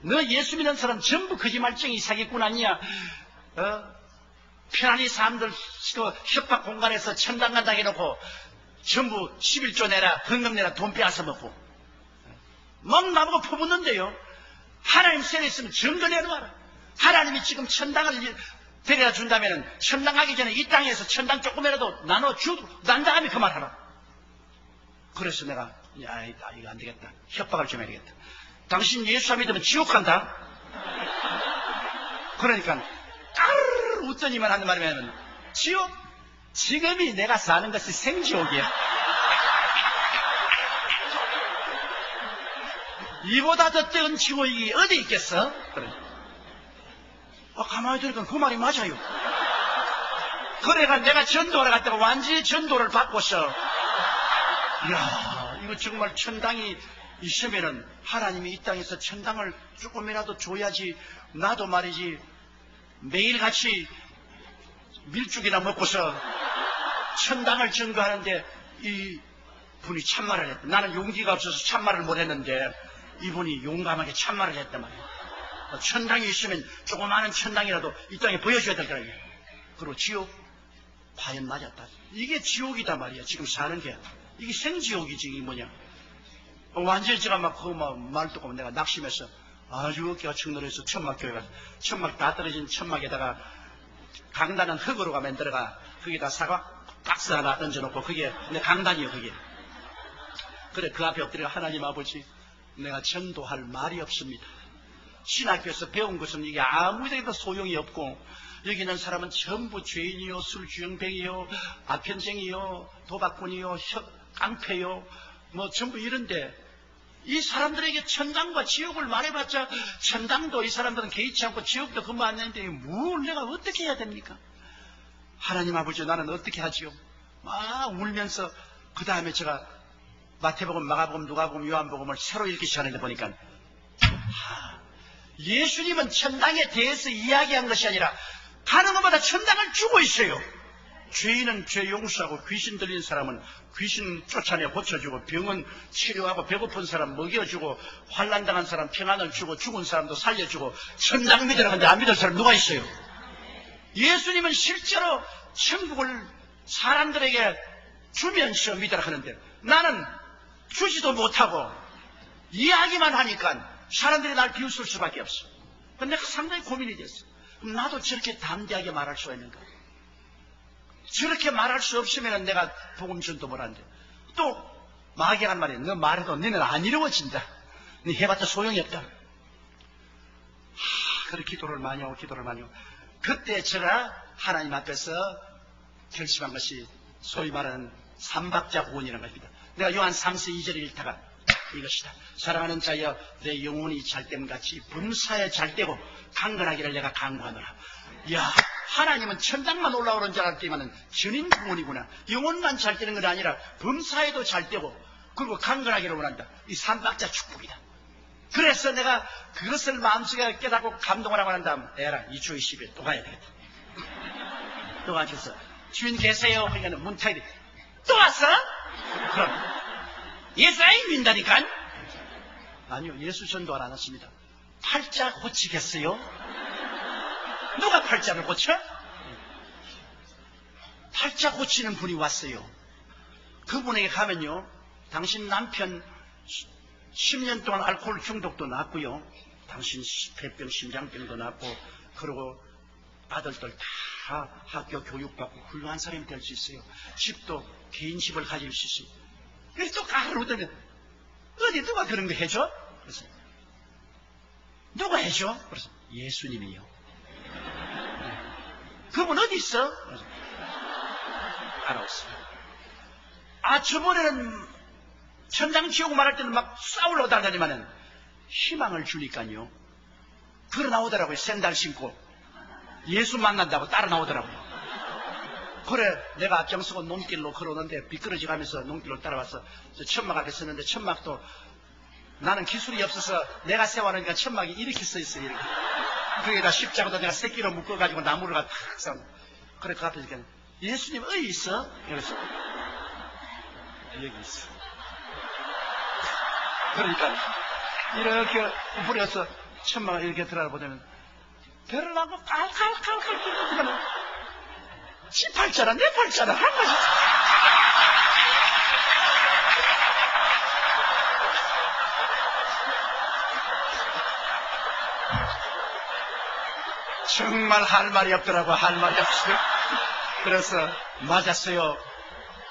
너 예수 믿는 사람 전부 거짓말쟁이 사기꾼 아니야? 편안히 사람들 협박 공간에서 천당 간다 해놓고 전부 11조 내라 헌금 내라 돈 빼앗아 먹고 막 나보고 퍼붓는데요. 하나님 세례 있으면 증거 내놓아라. 하나님이 지금 천당을 데려다 준다면 천당 가기 전에 이 땅에서 천당 조금이라도 난 다음에 그 말 하라. 그래서 내가 이거 안 되겠다. 협박을 좀 해야겠다. 당신 예수 안 믿으면 지옥 간다. 그러니까 까르르 웃더니만 하는 말이면 지옥? 지금이 내가 사는 것이 생지옥이야. 이보다 더 뜨거운 지옥이 어디 있겠어? 그래. 가만히 들으니까 그 말이 맞아요. 그래가 내가 전도하러 갔다가 완전히 전도를 받고서 이야, 이거 정말 천당이 있으면은 하나님이 이 땅에서 천당을 조금이라도 줘야지. 나도 말이지 매일같이 밀죽이나 먹고서 천당을 증거하는데 이 분이 참말을 했다. 나는 용기가 없어서 참말을 못했는데 이분이 용감하게 참말을 했단 말이에요. 천당이 있으면 조그마한 천당이라도 이 땅에 보여줘야 될 거라고요. 그리고 지옥? 과연 맞았다. 이게 지옥이다 말이야. 지금 사는 게. 이게 생지옥이지. 이게 뭐냐. 완전히 제가 막 그거 말 듣고 내가 낙심해서 아주 어깨가 청노래서 천막교회 가서 천막 다 떨어진 천막에다가 강단은 흙으로 가면 들어가 거기다 사과 박스 하나 얹어놓고 그게 내 강단이요 그게. 그래 그 앞에 엎드려 하나님 아버지 내가 전도할 말이 없습니다. 신학교에서 배운 것은 이게 아무데도 소용이 없고, 여기 있는 사람은 전부 죄인이요, 술주정뱅이요, 아편쟁이요, 도박꾼이요, 깡패요, 뭐 전부 이런데, 이 사람들에게 천당과 지옥을 말해봤자 천당도 이 사람들은 개의치 않고 지옥도 근무 안 내는데 뭘 내가 어떻게 해야 됩니까? 하나님 아버지, 나는 어떻게 하지요? 막 울면서 그 다음에 제가 마태복음, 마가복음, 누가복음, 요한복음을 새로 읽기 시작하는데 보니까 예수님은 천당에 대해서 이야기한 것이 아니라 가는 것마다 천당을 주고 있어요. 죄인은 죄 용서하고, 귀신 들린 사람은 귀신 쫓아내 고쳐주고, 병은 치료하고, 배고픈 사람 먹여주고, 환난당한 사람 평안을 주고, 죽은 사람도 살려주고, 천당 믿으라고 하는데 안 믿을 사람 누가 있어요? 예수님은 실제로 천국을 사람들에게 주면서 믿으라 하는데, 나는 주지도 못하고 이야기만 하니까 사람들이 날 비웃을 수밖에 없어. 근데 내가 상당히 고민이 됐어. 그럼 나도 저렇게 담대하게 말할 수가 있는가? 저렇게 말할 수 없으면 내가 복음 전도 못한대. 또 마귀가 한 말이야. 너 말해도 너는 안 이루어진다. 너 해봤자 소용이 없다. 그래 기도를 많이 하고 그때 제가 하나님 앞에서 결심한 것이 소위 말하는 삼박자 구원이라는 것입니다. 내가 요한 3서 2절을 읽다가 이것이다. 사랑하는 자여, 내 영혼이 잘됨같이 범사에 잘되고 강건하기를 내가 간구하노라. 야, 하나님은 천당만 올라오는 줄 알았더니만 전인 구원이구나. 영혼만 잘되는 건 아니라 범사에도 잘되고 그리고 강건하기를 원한다. 이 삼박자 축복이다. 그래서 내가 그것을 마음속에 깨닫고 감동을 하고 난 다음, 에라 2주 20일 또 가야 되겠다. 또 가셔서 주인 계세요? 그러니까 문탁이 또 왔어? 그럼 예수님 믿는다니까? 아니요, 예수 전도를 안 하십니다. 팔자 고치겠어요? 누가 팔자를 고쳐? 팔자 고치는 분이 왔어요. 그분에게 가면요, 당신 남편 10년 동안 알코올 중독도 났고요, 당신 폐병, 심장병도 났고, 그리고 아들들 다 학교 교육받고 훌륭한 사람이 될 수 있어요. 집도 개인 집을 가질 수 있어요. 그래서 또 가르르더니 어디 누가 그런 거 해줘? 그래서 누가 해줘? 그래서 예수님이요. 그분 어디 있어? 그래서 알아왔어요. 아, 저번에는 천당 지옥 말할 때는 막 싸우려고 다니지만은 희망을 주니까요, 걸어 나오더라고요. 샌들 신고 예수 만난다고 따라 나오더라고요. 그래, 내가 앞장서고 논길로 걸어오는데 미끄러지 가면서 논길로 따라와서 천막 앞에 섰는데, 천막도 나는 기술이 없어서 내가 세워놓으니까 천막이 이렇게 서 있어요. 이렇게. 거기다 십자가도 내가 새끼로 묶어가지고 나무를 탁 써. 그래, 그 앞에 이렇게 예수님 어디 있어? 이랬어. 여기 있어. 그러니까 이렇게 부려서 천막을 이렇게 들어가 보자면 배를 나고 칼칼칼칼 뛰면 지 팔자라 내 팔자라 한 가지. 정말 할 말이 없더라고. 할 말이 없어요. 그래서 맞았어요.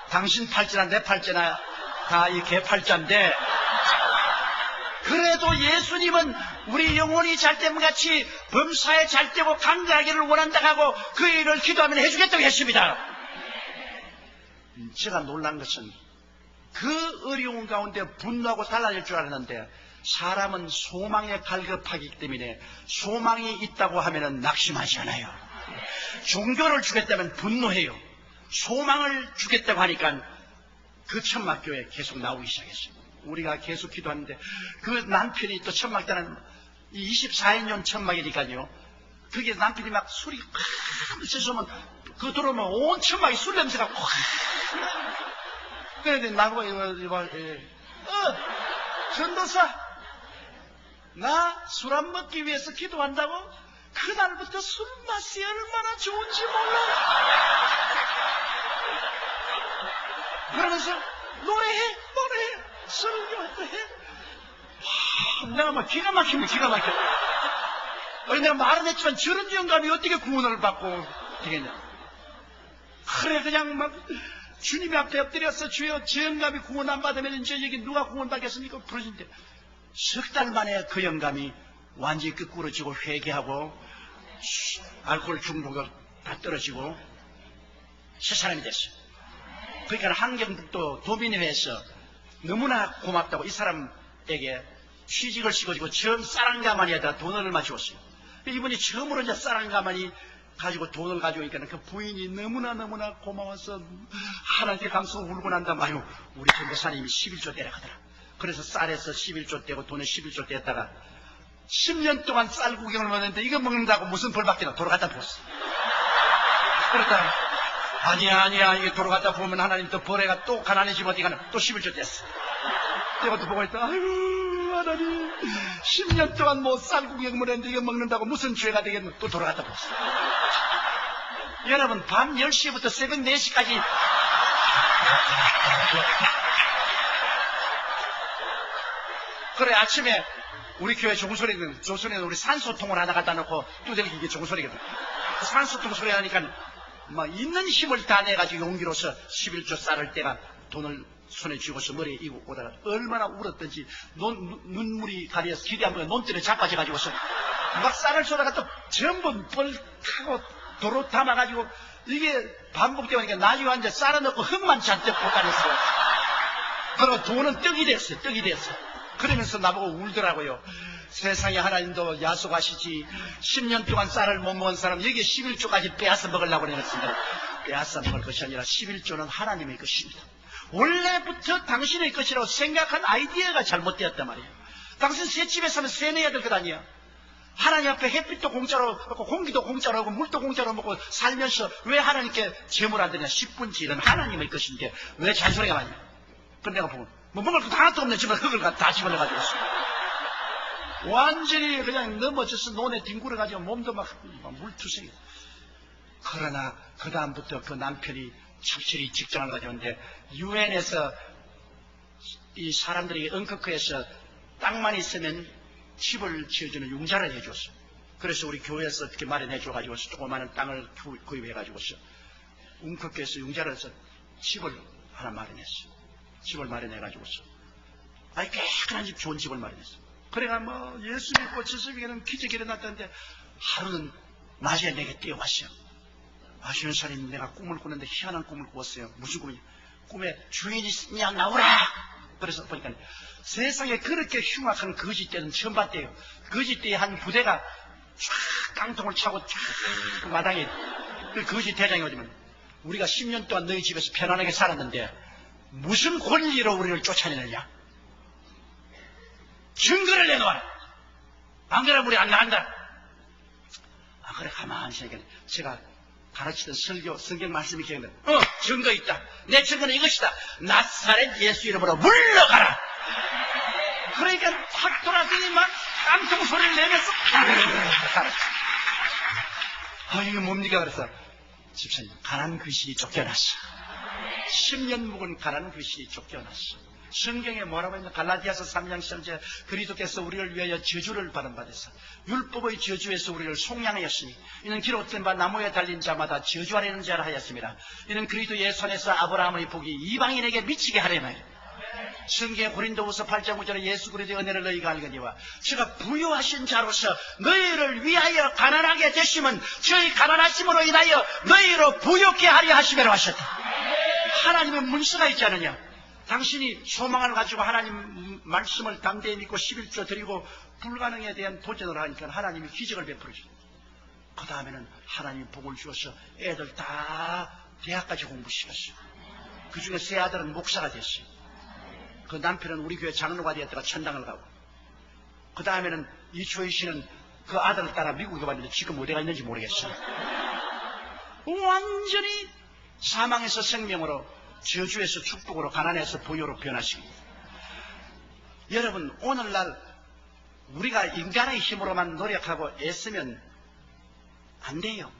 당신 팔자나 내 팔자나 다 이 개 팔자인데, 그래도 예수님은 우리 영혼이 잘됨 같이 범사에 잘되고 강건하기를 원한다 하고 그 일을 기도하면 해주겠다고 했습니다. 제가 놀란 것은 그 어려운 가운데 분노하고 달라질 줄 알았는데, 사람은 소망에 갈급하기 때문에 소망이 있다고 하면 낙심하지 않아요. 종교를 주겠다면 분노해요. 소망을 주겠다고 하니까 그 천막교회 계속 나오기 시작했어요. 우리가 계속 기도하는데, 그 남편이 또 천막 때는 24인용 천막이니까요, 그게 남편이 막 술이 확 묻혀서면 그 들어오면 온 천막이 술 냄새가 확. 그런데 나보고 전도사, 나 술 안 먹기 위해서 기도한다고? 그날부터 술 맛이 얼마나 좋은지 몰라. 그러면서 노래해. 설교도 해. 내가 막 기가 막히면 기가 막혀. 내가 말은 했지만 저런 영감이 어떻게 구원을 받고 되겠냐. 그래, 그냥 막 주님 앞에 엎드려서 주여, 저 영감이 구원 안 받으면 이제 여기 누가 구원 받겠습니까? 부르신데 석 달 만에 그 영감이 완전히 끄꾸러지고 회개하고 알코올 중독이 다 떨어지고 새 사람이 됐어요. 그러니까 환경북도 도민회에서 너무나 고맙다고 이 사람에게 취직을 시켜주고 처음 쌀한가마니에다 돈을 얼마 줬어요. 이분이 처음으로 이제 쌀한가마니 가지고 돈을 가져오니까 그 부인이 너무나 고마워서 하나님께 감사하고 울고 난 다음 아유 우리 전도사님이 11조 떼라하더라. 그래서 쌀에서 11조 떼고 돈에 11조 떼다가 10년 동안 쌀 구경을 먹는데 이거 먹는다고 무슨 벌 받기나 도로 갖다 부었어. 그랬다가 아니야 이게 도로 갖다 부으면 하나님 또 벌에가 또 가난해지면 어디 가나 또 11조 뗐어. 내가 또 보고 있다. 아이고 하나님 10년 동안 뭐 쌀 구경을 했는데 이거 먹는다고 무슨 죄가 되겠노. 또 도로 갖다 부었어. 여러분 밤 10시부터 새벽 4시까지 그래 아침에 우리 교회 조소리는 우리 산소통을 하나 갖다 놓고 두들기 이게 조소리거든. 산소통 소리 하니까 막 있는 힘을 다 내가지고 용기로서 11조 쌀을 때가 돈을 손에 쥐고서 머리에 이고 오다가 얼마나 울었던지 눈물이 가려서 기대 안 보여 논뜰에 자빠져가지고서 막 쌀을 쏘다가 또 전부 벌 타고 도로 담아가지고 이게 반복되니까 나중에 앉아 쌀을 넣고 흙만 잔뜩 볶아냈어. 그리고 돈은 떡이 됐어. 그러면서 나보고 울더라고요. 세상에 하나님도 야속하시지 10년 동안 쌀을 못 먹은 사람 여기에 11조까지 빼앗아 먹으려고 그랬습니다. 빼앗아 먹을 것이 아니라 11조는 하나님의 것입니다. 원래부터 당신의 것이라고 생각한 아이디어가 잘못되었단 말이에요. 당신 새 집에 사면 새 내야 될 것 아니야. 하나님 앞에 햇빛도 공짜로 먹고 공기도 공짜로 하고 물도 공짜로 먹고 살면서 왜 하나님께 제물 안 드냐. 10분치 이런 하나님의 것인데 왜 잔소리가 많냐. 근데 내가 보면 뭐 먹을 것도 하나도 없네. 정말 그걸 다 집어넣어가지고 있어. 완전히 그냥 넘어져서 논에 뒹굴어가지고 몸도 막 물투성이. 그러나 그 다음부터 그 남편이 착실히 직장을 가져오는데 유엔에서 이 사람들이 응급회에서 땅만 있으면 집을 지어주는 융자를 해줬어. 그래서 우리 교회에서 어떻게 마련해줘가지고 조그마한 땅을 구입해가지고서 응급회에서 융자를 해서 집을 하나 마련했어. 집을 마련해가지고서 아이 깨끗한 집 좋은 집을 마련했어. 그래가 뭐 예수 믿고 지수비에는 기적이 일어났다는데 하루는 낮에 내게 뛰어왔어요. 아시는 사람이 내가 꿈을 꾸는데 희한한 꿈을 꾸었어요. 무슨 꿈이냐. 꿈에 주인이 있냐 나오라. 그래서 보니까 세상에 그렇게 흉악한 거짓대는 처음 봤대요. 거짓대에 한 부대가 쫙 깡통을 차고 쫙 마당에 그 거짓 대장이 오지만 우리가 10년 동안 너희 집에서 편안하게 살았는데 무슨 권리로 우리를 쫓아내느냐. 증거를 내놓아라. 안 그러면 우리 안 나간다. 아 그래 가만히 생각해. 제가 가르치던 설교 성경 말씀이 기억나. 증거 있다. 내 증거는 이것이다. 나사렛 예수 이름으로 물러가라. 그러니까 확 돌아서니 막 깡통 소리를 내면서 이게 뭡니까 그래서 집사님 가난 귀신이 쫓겨났어. 10년 묵은 가난 귀신이 쫓겨났어. 성경에 뭐라고 했나? 갈라디아서 3장 13절 그리스도께서 우리를 위하여 저주를 받은 바되사 율법의 저주에서 우리를 속량하였으니 이는 기록된 바 나무에 달린 자마다 저주 아래는 자라 하였습니다. 이는 그리스도의 손에서 아브라함의 복이 이방인에게 미치게 하려나요. 성경의 고린도후서 8장 9절에 예수 그리스도의 은혜를 너희가 알거니와 제가 부유하신 자로서 너희를 위하여 가난하게 되시면 저희 가난하심으로 인하여 너희로 부유케 하려 하시매로 하셨다. 하나님의 문서가 있지 않느냐. 당신이 소망을 가지고 하나님 말씀을 담대히 믿고 11조 드리고 불가능에 대한 도전을 하니까 하나님이 기적을 베풀어 주십니다. 그 다음에는 하나님이 복을 주어서 애들 다 대학까지 공부시켰어요. 그 중에 세 아들은 목사가 됐어요. 그 남편은 우리 교회 장로가 되었다가 천당을 가고 그 다음에는 이초희 씨는 그 아들을 따라 미국에 갔는데 지금 어디가 있는지 모르겠어요. 완전히 사망에서 생명으로 저주에서 축복으로 가난에서 부유로 변하시고 여러분 오늘날 우리가 인간의 힘으로만 노력하고 애쓰면 안 돼요.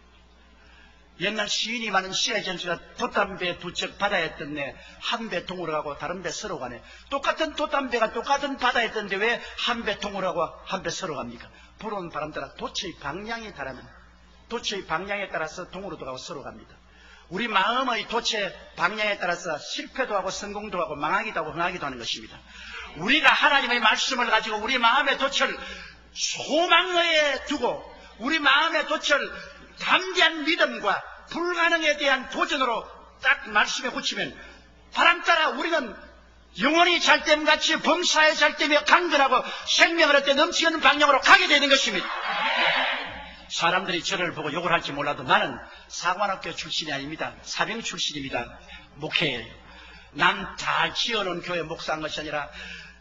옛날 시인이 많은 시의 전수가 돛담배 두 척 바다에 떴네 한 배 통으로 가고 다른 배 서로 가네. 똑같은 돛담배가 똑같은 바다에 떴는데 왜 한 배 통으로 가고 한 배 서로 갑니까? 불어오는 바람 따라 돛의 방향에 따르면 돛의 방향에 따라서 동으로도 가고 서로 갑니다. 우리 마음의 돛의 방향에 따라서 실패도 하고 성공도 하고 망하기도 하고 흥하기도 하는 것입니다. 우리가 하나님의 말씀을 가지고 우리 마음의 돛을 소망에 두고 우리 마음의 돛을 담대한 믿음과 불가능에 대한 도전으로 딱 말씀에 붙이면 바람 따라 우리는 영원히 잘됨같이 범사에 잘되며 강건하고 생명을 얻되 넘치는 방향으로 가게 되는 것입니다. 사람들이 저를 보고 욕을 할지 몰라도 나는 사관학교 출신이 아닙니다. 사병 출신입니다. 목회예요. 남 잘 지어놓은 교회 목사한 것이 아니라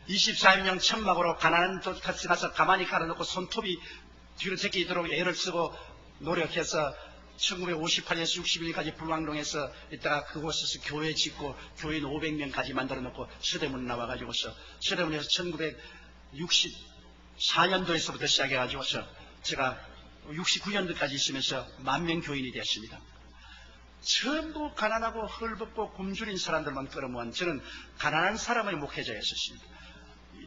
24인용 천막으로 가난한 돛같이 가서 가만히 깔아놓고 손톱이 뒤로 제끼도록 애를 쓰고 노력해서 1958년에서 61년까지 불광동에서 있다가 그곳에서 교회 짓고 교인 500명까지 만들어 놓고 서대문 나와가지고서 서대문에서 1964년도에서부터 시작해가지고서 제가 69년도까지 있으면서 10,000명 교인이 되었습니다. 전부 가난하고 헐벗고 굶주린 사람들만 끌어모은 저는 가난한 사람의 목회자였었습니다.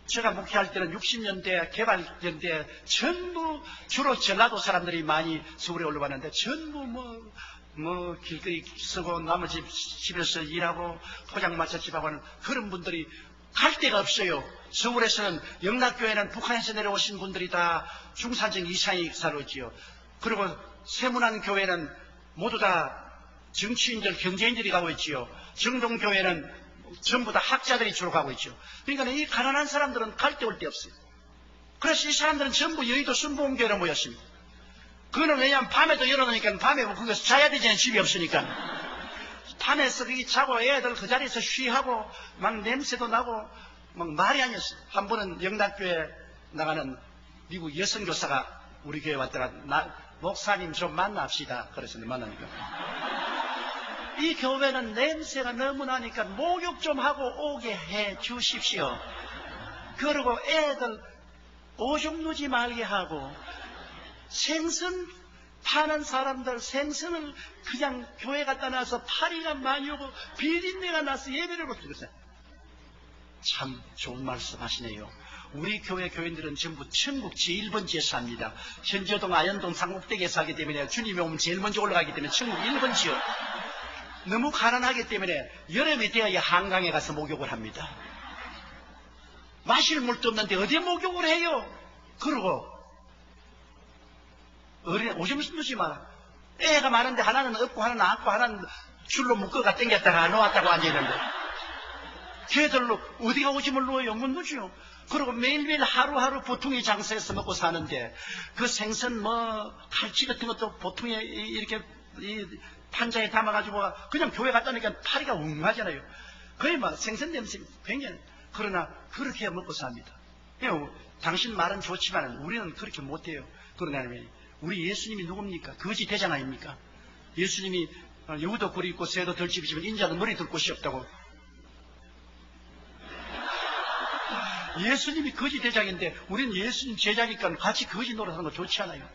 제가 목회할 때는 60년대 개발된 때 전부 주로 전라도 사람들이 많이 서울에 올라왔는데 전부 길거리 쓰고 나머지 집에서 일하고 포장마차 집하고 하는 그런 분들이 갈 데가 없어요. 서울에서는 영락교회는 북한에서 내려오신 분들이 다 중산층 이상이 살았지요. 그리고 세문안 교회는 모두 다 정치인들, 경제인들이 가고 있지요. 정동교회는 전부 다 학자들이 주로 가고 있죠. 그러니까 이 가난한 사람들은 갈 데 올 데 없어요. 그래서 이 사람들은 전부 여의도 순복음교회로 모였습니다. 그거는 왜냐하면 밤에도 열어놓으니까 밤에 거기서 자야 되잖아요. 집이 없으니까. 밤에 썩이 자고 애들 그 자리에서 쉬하고 막 냄새도 나고 막 말이 아니었어요. 한 번은 영락교회 나가는 미국 여성교사가 우리 교회 왔다가 목사님 좀 만납시다. 그래서 만나니까 이 교회는 냄새가 너무 나니까 목욕 좀 하고 오게 해 주십시오. 그리고 애들 오줌 누지 말게 하고 생선 파는 사람들 생선을 그냥 교회 갖다 놔서 파리가 많이 오고 비린내가 나서 예배를 못 드렸어요. 참 좋은 말씀 하시네요. 우리 교회 교인들은 전부 천국 제1번지에 삽니다. 현지동, 아현동, 상목대기에 사기 때문에 주님이 오면 제일 먼저 올라가기 때문에 천국 1번지요. 너무 가난하기 때문에 여름이 되어야 한강에 가서 목욕을 합니다. 마실 물도 없는데 어디에 목욕을 해요? 그러고 어린애 오줌 누지 마. 애가 많은데 하나는 없고 하나는 안고 하나는 줄로 묶어가 당겼다가 놓았다고 앉아있는데 걔들로 어디가 오줌을 누워요? 못 누지요. 그리고 매일매일 하루하루 보통의 장사에서 먹고 사는데 그 생선 갈치 같은 것도 보통에 이렇게 판자에 담아가지고 그냥 교회 갔다 오니까 파리가 웅하잖아요. 거의 막 생선 냄새 굉장히. 그러나 그렇게 먹고 삽니다. 당신 말은 좋지만 우리는 그렇게 못해요. 그러나 우리 예수님이 누굽니까? 거지 대장 아닙니까? 예수님이 여우도 꼴이 있고 새도 덜집이지만 인자는 머리 둘 곳이 없다고. 예수님이 거지 대장인데 우리는 예수님 제자니까 같이 거지 노릇하는 거 좋지 않아요.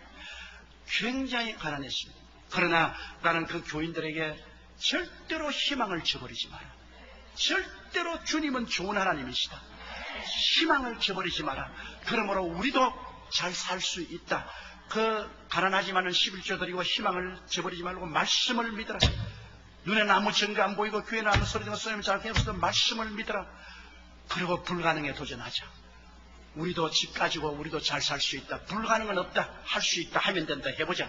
굉장히 가난했습니다. 그러나 나는 그 교인들에게 절대로 희망을 저버리지 마라. 절대로 주님은 좋은 하나님이시다. 희망을 저버리지 마라. 그러므로 우리도 잘 살 수 있다. 그 가난하지만은 11조 드리고 희망을 저버리지 말고 말씀을 믿어라. 눈에는 아무 증거 안 보이고 귀에는 아무 소리 듣는 소리는 잘 없어도 말씀을 믿어라. 그리고 불가능에 도전하자. 우리도 집 가지고 우리도 잘 살 수 있다. 불가능은 없다. 할 수 있다. 하면 된다. 해보자.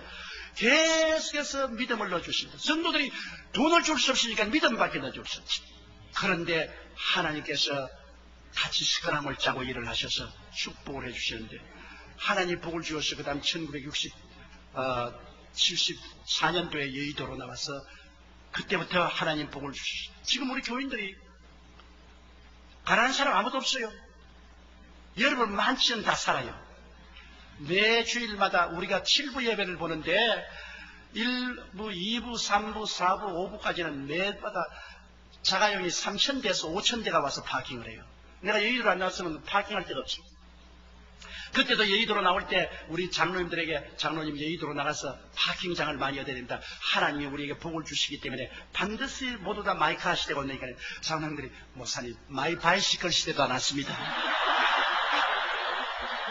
계속해서 믿음을 넣어주십니다. 성도들이 돈을 줄 수 없으니까 믿음밖에 넣어줄 수 없지. 그런데 하나님께서 같이 스크람을 짜고 일을 하셔서 축복을 해주시는데 하나님 복을 주어서 그 다음 1974년도에 여의도로 나와서 그때부터 하나님 복을 주시죠. 지금 우리 교인들이 가난한 사람 아무도 없어요. 여러분 많지는 다 살아요. 매 주일마다 우리가 7부 예배를 보는데 1부, 2부, 3부, 4부, 5부까지는 매마다 자가용이 3,000대에서 5,000대가 와서 파킹을 해요. 내가 여의도로 안 나왔으면 파킹할 데가 없어. 그때도 여의도로 나올 때 우리 장로님들에게 장로님 여의도로 나가서 파킹장을 많이 얻어야 된다. 하나님이 우리에게 복을 주시기 때문에 반드시 모두 다 마이카 시대가 오니까 장로님들이 목사님 마이 바이시클 시대도 안 왔습니다.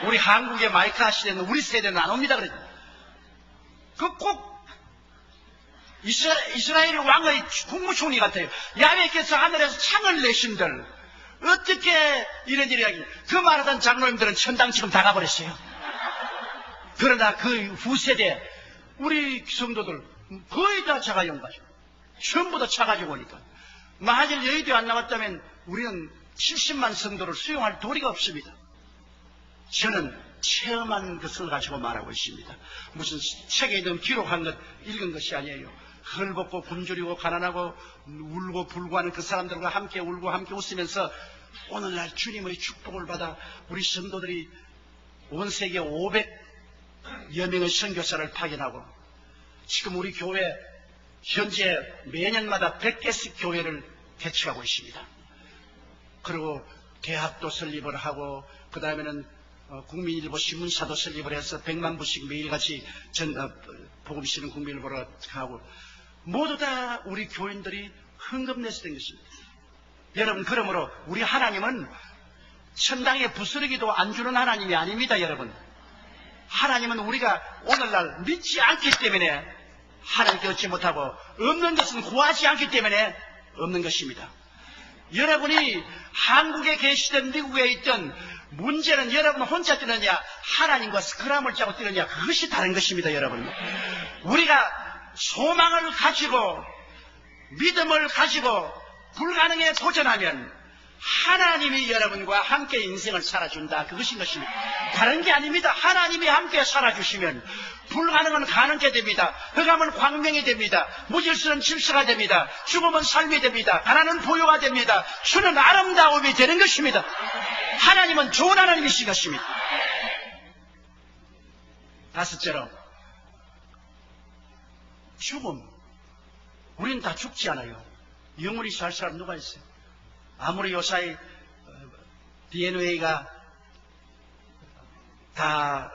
우리 한국의 마이카 시대는 우리 세대는 안 옵니다. 그래. 그 꼭 이스라엘 왕의 국무총리 같아요. 야훼께서 하늘에서 창을 내신들 어떻게 이런 일이 하기. 그 말하던 장로님들은 천당 지금 다 가버렸어요. 그러나 그 후세대 우리 성도들 거의 다 자가용가죠. 전부 다 차 가지고 오니까. 만일 여의도에 안 나왔다면 우리는 70만 성도를 수용할 도리가 없습니다. 저는 체험한 것을 가지고 말하고 있습니다. 무슨 책에 있는 기록한 것, 읽은 것이 아니에요. 헐벗고 굶주리고 가난하고 울고 불고하는 그 사람들과 함께 울고 함께 웃으면서 오늘날 주님의 축복을 받아 우리 성도들이 온 세계 500여 명의 선교사를 파견하고 지금 우리 교회 현재 매년마다 100개씩 교회를 개척하고 있습니다. 그리고 대학도 설립을 하고 그 다음에는 국민일보 신문사도 설립을 해서 100만 부씩 매일같이 복음 쓰는 국민일보를 하고 모두 다 우리 교인들이 헌금내서 된 것입니다. 여러분, 그러므로 우리 하나님은 천당에 부스러기도 안 주는 하나님이 아닙니다. 여러분, 하나님은 우리가 오늘날 믿지 않기 때문에 하나님께 얻지 못하고 없는 것은 구하지 않기 때문에 없는 것입니다. 여러분이 한국에 계시든 미국에 있든 문제는 여러분 혼자 뛰느냐 하나님과 스크럼을 짜고 뛰느냐 그것이 다른 것입니다. 여러분, 우리가 소망을 가지고 믿음을 가지고 불가능에 도전하면 하나님이 여러분과 함께 인생을 살아준다. 그것인 것입니다. 다른 게 아닙니다. 하나님이 함께 살아주시면 불가능은 가능하게 됩니다. 흑암은 광명이 됩니다. 무질서는 질서가 됩니다. 죽음은 삶이 됩니다. 가난은 보유가 됩니다. 주는 아름다움이 되는 것입니다. 하나님은 좋은 하나님이신 것입니다. 다섯째로 죽음. 우리는 다 죽지 않아요. 영원히 살 사람 누가 있어요? 아무리 요사이 DNA가 다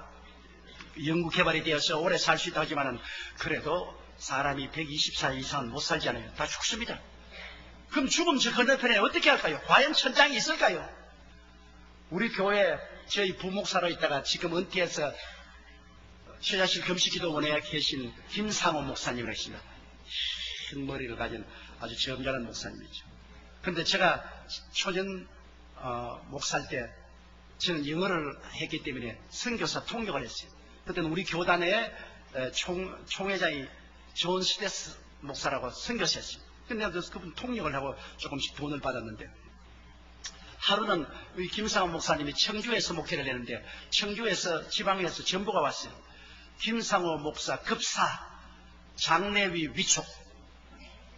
연구 개발이 되어서 오래 살 수 있다 하지만은 그래도 사람이 120살 이상은 못 살잖아요. 다 죽습니다. 그럼 죽음 저 건너편에 어떻게 할까요? 과연 천장이 있을까요? 우리 교회 저희 부목사로 있다가 지금 은퇴해서 최자실 금식기도원에 계신 김상호 목사님을 하십니다. 흰 머리를 가진 아주 점잖은 목사님이죠. 그런데 제가 초년 목사일 때 저는 영어를 했기 때문에 선교사 통역을 했어요. 그때는 우리 교단의 총회장이 존 스테스 목사라고 선교사였어요. 근데 그분 통역을 하고 조금씩 돈을 받았는데 하루는 우리 김상원 목사님이 청주에서 목회를 했는데 청주에서 지방에서 전보가 왔어요. 김상호 목사 급사 장례위 위촉.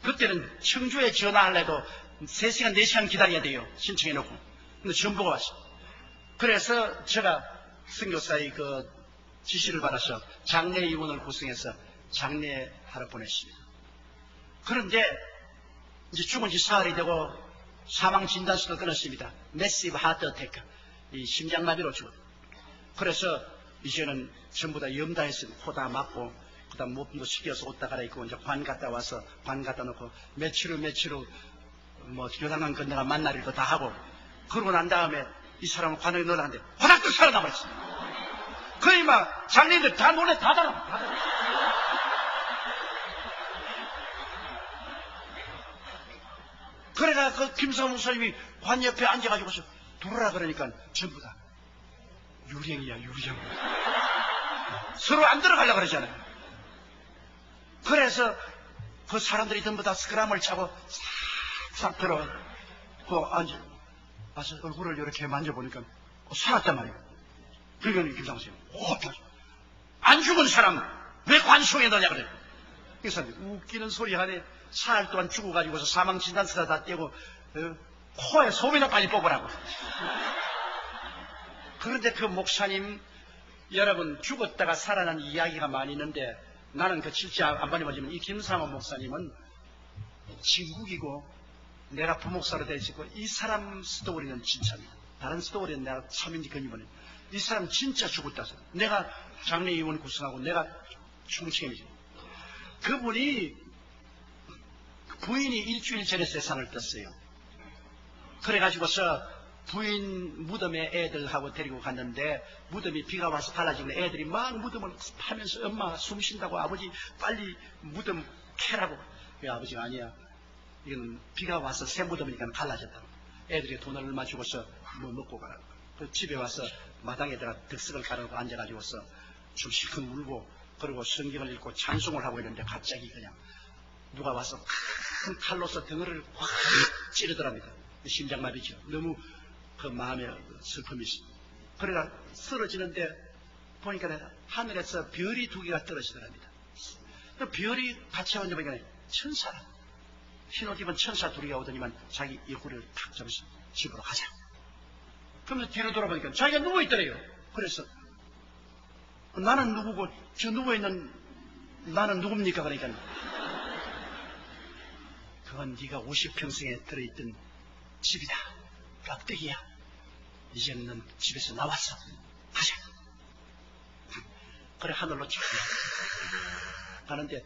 그때는 청주에 전화하려도 3시간 4시간 기다려야 돼요. 신청해놓고. 근데 전보가 왔어요. 그래서 제가 선교사의 그 지시를 받아서 장례위원을 구성해서 장례하러 보냈습니다. 그런데 이제 죽은 지 사흘이 되고 사망 진단서를 끊었습니다. 매시브 하트 어태크, 이 심장마비로 죽었어요. 그래서 이제는 전부 다 염다했어요. 코 다 막고 그다음 몸도 씻겨서 옷 다 갈아입고 이제 관 갔다 와서 관 갖다 놓고 며칠 후 뭐 교단관 건너가 만날 일도 다 하고 그러고 난 다음에 이 사람을 관에 넣으려는데 화닥도 살아남았어요. 거의 막 장례인들 다 놀래 다 달아. 그래가 그 김성호 목사님이 관 옆에 앉아가지고서 들어라 그러니까 전부 다 유령이야 유령. 서로 안 들어가려고 그러잖아요. 그래서 그 사람들이 전부 다 스크럼을 차고 싹 들어 그 와서 얼굴을 이렇게 만져보니까 살았단 말이에요. 그러니까 김상수 안 죽은 사람 왜 관속에 넣냐 그래. 그 사람이 웃기는 소리 하네. 사흘 동안 죽어가지고서 사망 진단서다 다 떼고 코에 소이나 빨리 뽑으라고. 그런데 그 목사님 여러분 죽었다가 살아난 이야기가 많이 있는데 나는 그 실제 안 받으면 이 김상호 목사님은 진국이고 내가 부목사로 되어 있고 이 사람 스토리는 진짜입니다. 다른 스토리는 내가 참인지 건이면 이 사람 진짜 죽었다. 내가 장례위원 구성하고 내가 충칭이지. 그분이 부인이 일주일 전에 세상을 떴어요. 그래가지고서 부인 무덤에 애들하고 데리고 갔는데 무덤이 비가 와서 갈라지고 애들이 막 무덤을 파면서 엄마 숨 쉰다고 아버지 빨리 무덤 캐라고. 그 아버지가 아니야. 이건 비가 와서 새 무덤이니까 갈라졌다고. 애들이 돈을 얼마 주고서 뭐 먹고 가라고. 그 집에 와서 마당에다가 득석을 깔아놓고 앉아가지고서 좀 실컷 울고 그리고 성경을 읽고 찬송을 하고 있는데 갑자기 그냥 누가 와서 큰 칼로서 덩어리를 확 찌르더랍니다. 심장마비죠. 너무 그 마음에 슬픔이 있어. 그래가 쓰러지는데 보니까 하늘에서 별이 2개가 떨어지더랍니다. 그 별이 같이 오는데 보니까 천사라. 흰옷 입은 천사 2이가 오더니만 자기 옆구리를 탁 잡아서 집으로 가자. 그러면서 뒤로 돌아보니까 자기가 누워있더래요. 그래서 나는 누구고 저 누워있는 나는 누굽니까? 그러니까 그건 네가 50평생에 들어있던 집이다. 깍두기야. 이제는 넌 집에서 나왔어. 가자. 그래 하늘로 쭉 가는데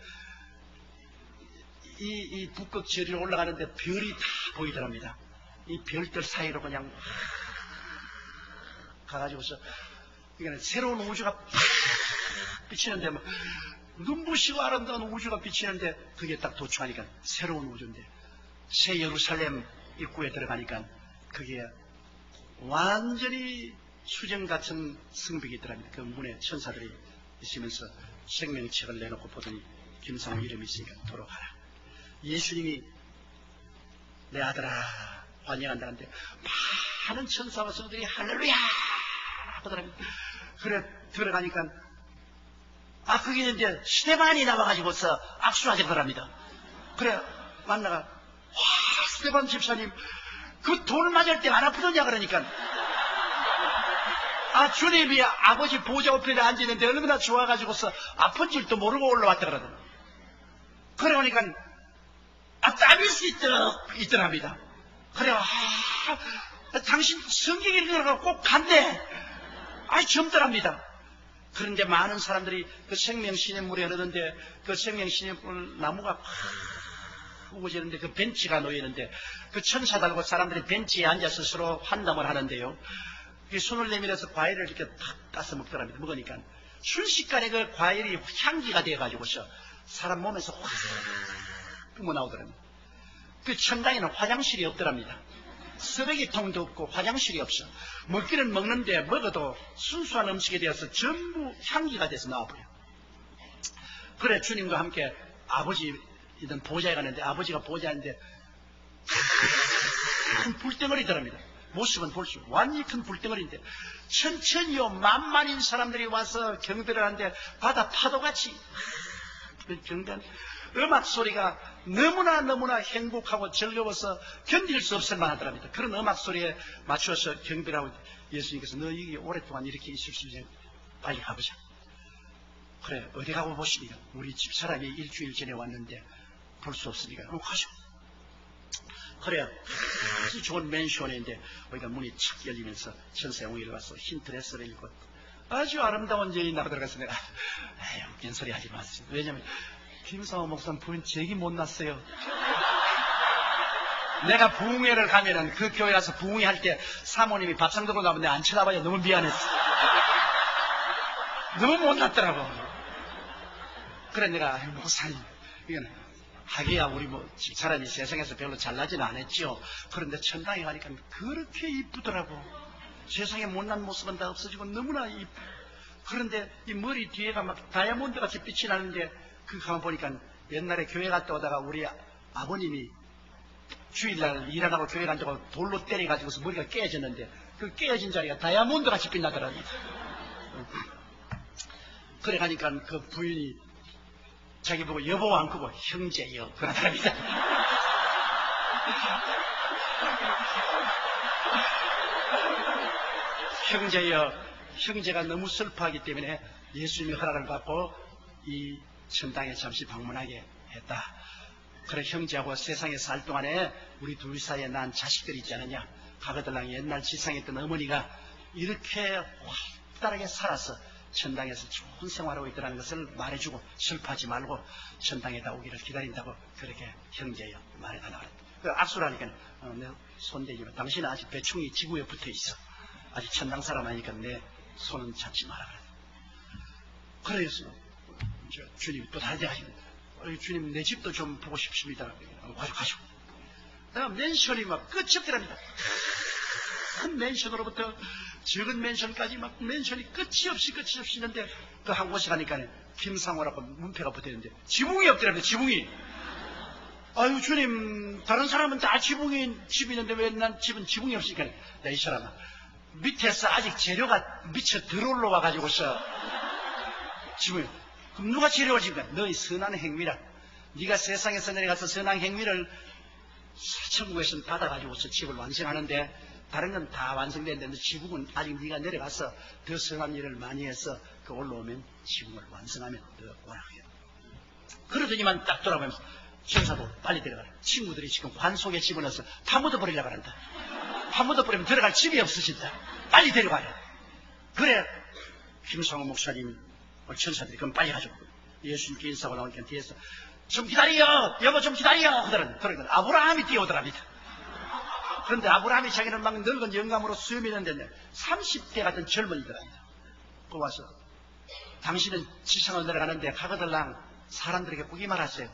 이 북극 저리로 올라가는데 별이 다 보이더랍니다. 이 별들 사이로 그냥 가가지고서 그러니까 새로운 우주가 팍 비치는데 막 눈부시고 아름다운 우주가 비치는데 그게 딱 도착하니까 새로운 우주인데 새 예루살렘 입구에 들어가니까 그게 완전히 수정 같은 성벽이 있더랍니다. 그 문에 천사들이 있으면서 생명책을 내놓고 보더니 김상우 이름이 있으니까 돌아가라. 예수님이 내 아들아 환영한다는데 많은 천사와 성들이 할렐루야 하더랍니다. 그래 들어가니까 그게 있는데 스테반이 나와가지고서 악수하게 더랍니다. 그래 만나가 와 스테반 집사님 그 돌 맞을 때 안 아프더냐 그러니까 주님이 아버지 보좌 옆에 앉았는데 얼마나 좋아가지고서 아픈 줄도 모르고 올라왔다 그러더니 그래 보니까 땀이 있더랍니다. 그래 당신 성경 읽으라고 꼭 간대. 젊더랍니다. 그런데 많은 사람들이 그 생명신의 물에 흐르는데 그 생명신의 물 나무가 팍 우거지는데 그 벤치가 놓이는데 그 천사 달고 사람들이 벤치에 앉아서 서로 환담을 하는데요. 손을 내밀어서 과일을 이렇게 팍 따서 먹더랍니다. 먹으니까 순식간에 그 과일이 향기가 되어가지고서 사람 몸에서 확 뿜어나오더랍니다. 그 천당에는 화장실이 없더랍니다. 쓰레기통도 없고 화장실이 없어. 먹기는 먹는데 먹어도 순수한 음식에 대해서 전부 향기가 돼서 나와버려. 그래 주님과 함께 아버지이던 보좌에 가는데 아버지가 보좌인데 큰 불덩어리더랍니다. 모습은 볼수록 완전히 큰 불덩어리인데 천천히요 만만인 사람들이 와서 경배를 하는데 바다 파도같이 경배한 음악 소리가 너무나 행복하고 즐거워서 견딜 수 없을 만하더랍니다. 그런 음악 소리에 맞춰서 경배를 하고 예수님께서 너 여기 오랫동안 이렇게 있을 수 있냐 빨리 가보자. 그래 어디 가고 보십니까? 우리 집사람이 일주일 전에 왔는데 볼 수 없으니까 가죠. 그래요. 아주 좋은 맨션인데 우리가 문이 착 열리면서 천사 영웅이 와서 흰 드레스를 입고 아주 아름다운 여인이 나가 들어가서 내가 웃긴 소리 하지 마세요. 왜냐면 김상호 목사님 부인 제기 못 났어요. 내가 부흥회를 가면은 그 교회 가서 부흥회 할 때 사모님이 밥상 들고 나오면 내가 안 쳐다봐요. 너무 미안했어. 너무 못 났더라고. 그래 내가 목사님 이건 하기야 우리 집사람이 세상에서 별로 잘나지는 않았죠. 그런데 천당에 가니까 그렇게 이쁘더라고. 세상에 못난 모습은 다 없어지고 너무나 이쁘. 그런데 이 머리 뒤에가 막 다이아몬드 같이 빛이 나는데 그 가만 보니까 옛날에 교회 갔다 오다가 우리 아버님이 주일날 일하라고 교회 간다고 돌로 때려가지고서 머리가 깨졌는데 그 깨진 자리가 다이아몬드 같이 빛나더라고요. 그래 가니까 그 부인이 자기 보고 여보 안 크고 형제여 그러더랍니다. 형제여 형제가 너무 슬퍼하기 때문에 예수님이 허락을 받고 이 천당에 잠시 방문하게 했다. 그래 형제하고 세상에 살 동안에 우리 둘 사이에 난 자식들이 있지 않느냐. 가거들랑 옛날 지상했던 어머니가 이렇게 활달하게 살아서 천당에서 좋은 생활하고 있다는 것을 말해주고 슬퍼하지 말고 천당에다 오기를 기다린다고 그렇게 형제여 말해달라고 했다. 그 악수를 하니까 내 손대지만 당신은 아직 배충이 지구에 붙어 있어. 아직 천당 사람 아니니까 내 손은 잡지 마라. 그래서 주님 또 다른 데 하시면 주님 내 집도 좀 보고 싶습니다. 가지고 맨션이 막 끝이 없더랍니다. 큰 맨션으로부터 적은 맨션까지 막 맨션이 끝이 없이 있는데 그 한 곳에 가니까 김상호라고 문패가 붙어있는데 지붕이 없더랍니다. 지붕이. 아유 주님, 다른 사람은 다 집이 있는데 왜 난 집은 지붕이 없으니까 나 이 사람아, 밑에서 아직 재료가 미처 덜 올라와가지고서 지붕이. 그럼 누가 재료를 집니까? 너희 선한 행위라. 네가 세상에서 내려가서 선한 행위를 천국에서 받아가지고서 집을 완성하는데 다른 건 다 완성됐는데 지붕은 아직 네가 내려가서 더 선한 일을 많이 해서 그 올라오면 지붕을 완성하면 더 오락해요. 그러더니만 딱 돌아보면서 천사도 빨리 들어가라. 친구들이 지금 관 속에 집어넣어서 파묻어 버리려고 한다. 파묻어 버리면 들어갈 집이 없어진다. 빨리 데려가라. 그래 김상호 목사님 천사들이 그럼 빨리 가지고 예수님께 인사하고 나오니까 뒤에서 좀 기다려, 여보 좀 기다려 그러더니 아브라함이 뛰어오더랍니다. 그런데 아브라함이 자기는 막 늙은 영감으로 수염이 있는데 30대 같은 젊은이더랍니다. 그 와서 당신은 지상으로 내려가는데 가거들랑 사람들에게 꾸기 말하세요.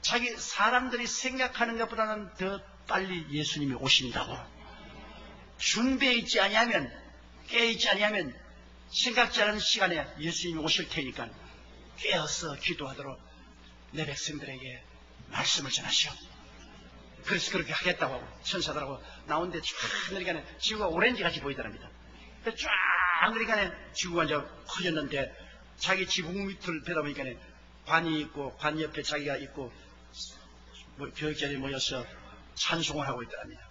자기 사람들이 생각하는 것보다는 더 빨리 예수님이 오신다고. 준비해 있지 아니하면, 깨어있지 아니하면 생각지 않은 시간에 예수님이 오실 테니까 깨어서 기도하도록 내 백성들에게 말씀을 전하시오. 그래서 그렇게 하겠다고 하고 천사들하고 나오는데 쫙 그러니까 지구가 오렌지같이 보이더랍니다. 쫙 그러니까 지구가 이제 커졌는데 자기 지붕 밑을 펴다 보니까 관이 있고 관 옆에 자기가 있고 교육자들이 모여서 찬송을 하고 있더랍니다.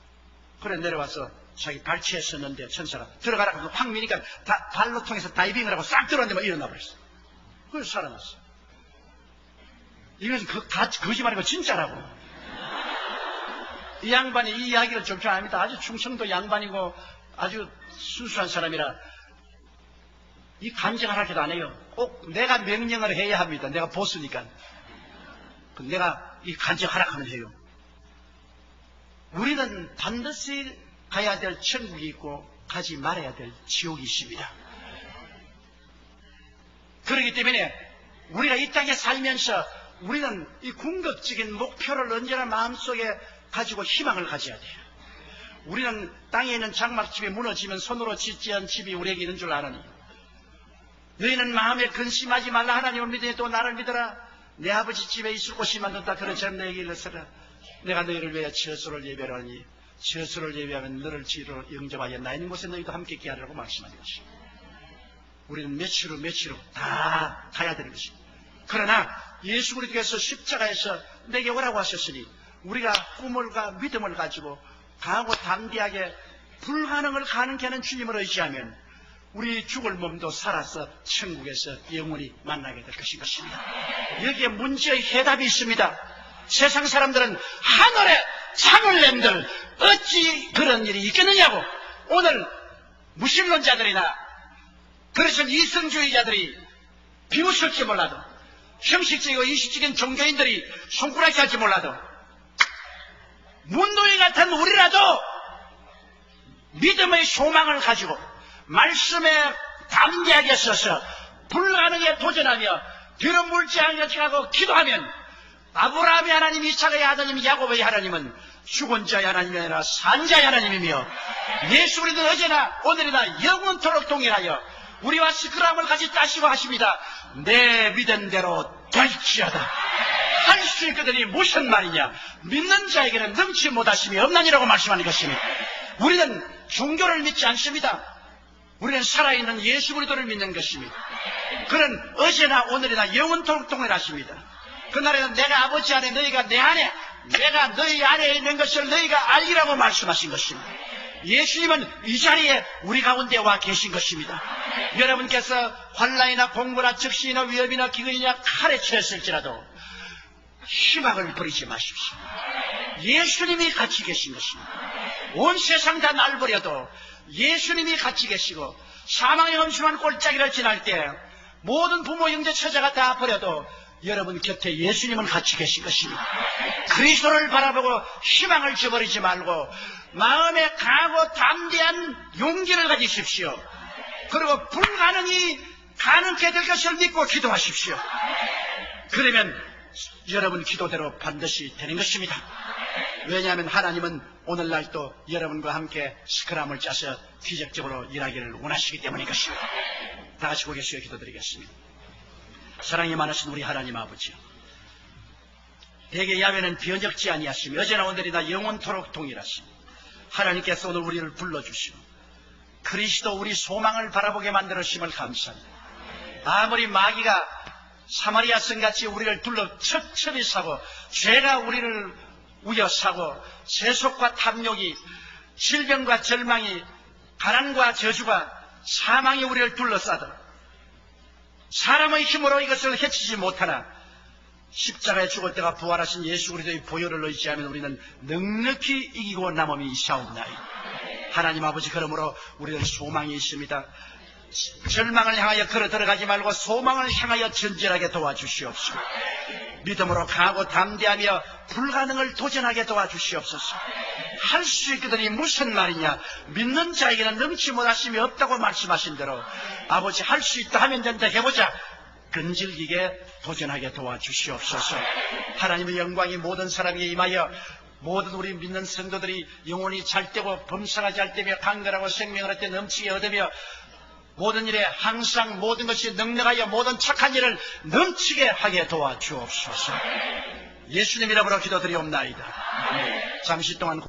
그래 내려와서 자기 발치에 섰는데 천사가 들어가라 하고 확 미니까 발로 통해서 다이빙을 하고 싹 들어왔는데 막 일어나 버렸어. 그래서 살아났어. 이것은 다 거짓말이고 진짜라고. 이 양반이 이 이야기를 좀 잘 압니다. 아주 충청도 양반이고 아주 순수한 사람이라 이 간증을 하기도 안 해요. 꼭 내가 명령을 해야 합니다. 내가 보스니까. 내가 이 간증하라 하면 해요. 우리는 반드시 가야 될 천국이 있고 가지 말아야 될 지옥이 있습니다. 그렇기 때문에 우리가 이 땅에 살면서 우리는 이 궁극적인 목표를 언제나 마음속에 가지고 희망을 가져야 돼요. 우리는 땅에 있는 장막집이 무너지면 손으로 짓지 않은 집이 우리에게 있는 줄 아느니 너희는 마음에 근심하지 말라. 하나님을 믿으니 또 나를 믿어라. 내 아버지 집에 있을 곳이 만든다. 그런처럼 너에게 일러서라. 내가 너희를 위해 처소를 예배하니 처소를 예배하면 너를 지로 영접하여 나 있는 곳에 너희도 함께 있게 하라고 말씀하는 것입니다. 우리는 며칠 후 다 가야 되는 것입니다. 그러나 예수 그리스도께서 십자가에서 내게 오라고 하셨으니 우리가 꿈을과 믿음을 가지고 강하고 담대하게 불가능을 가능케 하는 주님을 의지하면 우리 죽을 몸도 살아서 천국에서 영원히 만나게 될 것입니다. 여기에 문제의 해답이 있습니다. 세상 사람들은 하늘에 창을 낸들 어찌 그런 일이 있겠느냐고. 오늘 무신론자들이나 그래서 이성주의자들이 비웃을지 몰라도 형식적이고 이식적인 종교인들이 손가락질 할지 몰라도 문둥이 같은 우리라도 믿음의 소망을 가지고 말씀에 담대하게 서서 불가능에 도전하며 뒤로 물지 않으려고 기도하면 아브라함의 하나님, 이삭의 하나님, 야곱의 하나님은 죽은 자의 하나님이 아니라 산 자의 하나님이며 예수 그리스도는 어제나 오늘이나 영원토록 동일하여 우리와 스크람을 같이 따시고 하십니다. 내 믿은 대로 될지어다. 할 수 있거든이 무슨 말이냐. 믿는 자에게는 능치 못하심이 없나니라고 말씀하는 것입니다. 우리는 종교를 믿지 않습니다. 우리는 살아있는 예수 그리스도를 믿는 것입니다. 그는 어제나 오늘이나 영원토록 동일하십니다. 그날에는 내가 아버지 안에 너희가 내 안에 내가 너희 안에 있는 것을 너희가 알리라고 말씀하신 것입니다. 예수님은 이 자리에 우리 가운데 와 계신 것입니다. 여러분께서 환난이나 공부나 적신이나 위협이나 기근이나 칼에 처했을지라도 희망을 버리지 마십시오. 예수님이 같이 계신 것입니다. 온 세상 다 날 버려도 예수님이 같이 계시고 사망의 험심한 골짜기를 지날 때 모든 부모 형제 처자가 다 버려도 여러분 곁에 예수님은 같이 계신 것입니다. 그리스도를 바라보고 희망을 저버리지 말고 마음에 강하고 담대한 용기를 가지십시오. 그리고 불가능이 가능케 될 것을 믿고 기도하십시오. 그러면 여러분 기도대로 반드시 되는 것입니다. 왜냐하면 하나님은 오늘날 또 여러분과 함께 스크럼을 짜서 기적적으로 일하기를 원하시기 때문인 것입니다. 다 같이 고개 숙여 기도드리겠습니다. 사랑이 많으신 우리 하나님 아버지요, 대개 야훼는 변적지 아니하시며 어제나 오늘이나 영원토록 동일하시며 하나님께서 오늘 우리를 불러주시고 그리스도 우리 소망을 바라보게 만들으심을 감사합니다. 아무리 마귀가 사마리아 성같이 우리를 둘러 첩첩이 사고 죄가 우리를 우여사고 세속과 탐욕이, 질병과 절망이, 가난과 저주가, 사망이 우리를 둘러싸도록 사람의 힘으로 이것을 해치지 못하나 십자가에 죽을 때가 부활하신 예수 그리스도의 보혈을 의지하면 우리는 넉넉히 이기고 남음이 있사옵나이다. 하나님 아버지, 그러므로 우리는 소망이 있습니다. 절망을 향하여 걸어 들어가지 말고 소망을 향하여 전진하게 도와주시옵소서. 믿음으로 강하고 담대하며 불가능을 도전하게 도와주시옵소서. 할 수 있거든이 무슨 말이냐? 믿는 자에게는 넘치 못하심이 없다고 말씀하신 대로 아버지, 할 수 있다 하면 된다 해보자. 끈질기게 도전하게 도와주시옵소서. 하나님의 영광이 모든 사람에게 임하여 모든 우리 믿는 성도들이 영혼이 잘되고 범사가 잘되며 강건하고 생명을 얻되 넘치게 얻으며 모든 일에 항상 모든 것이 넉넉하여 모든 착한 일을 넘치게 하게 도와주옵소서. 예수님 이름으로 기도드리옵나이다. 잠시 동안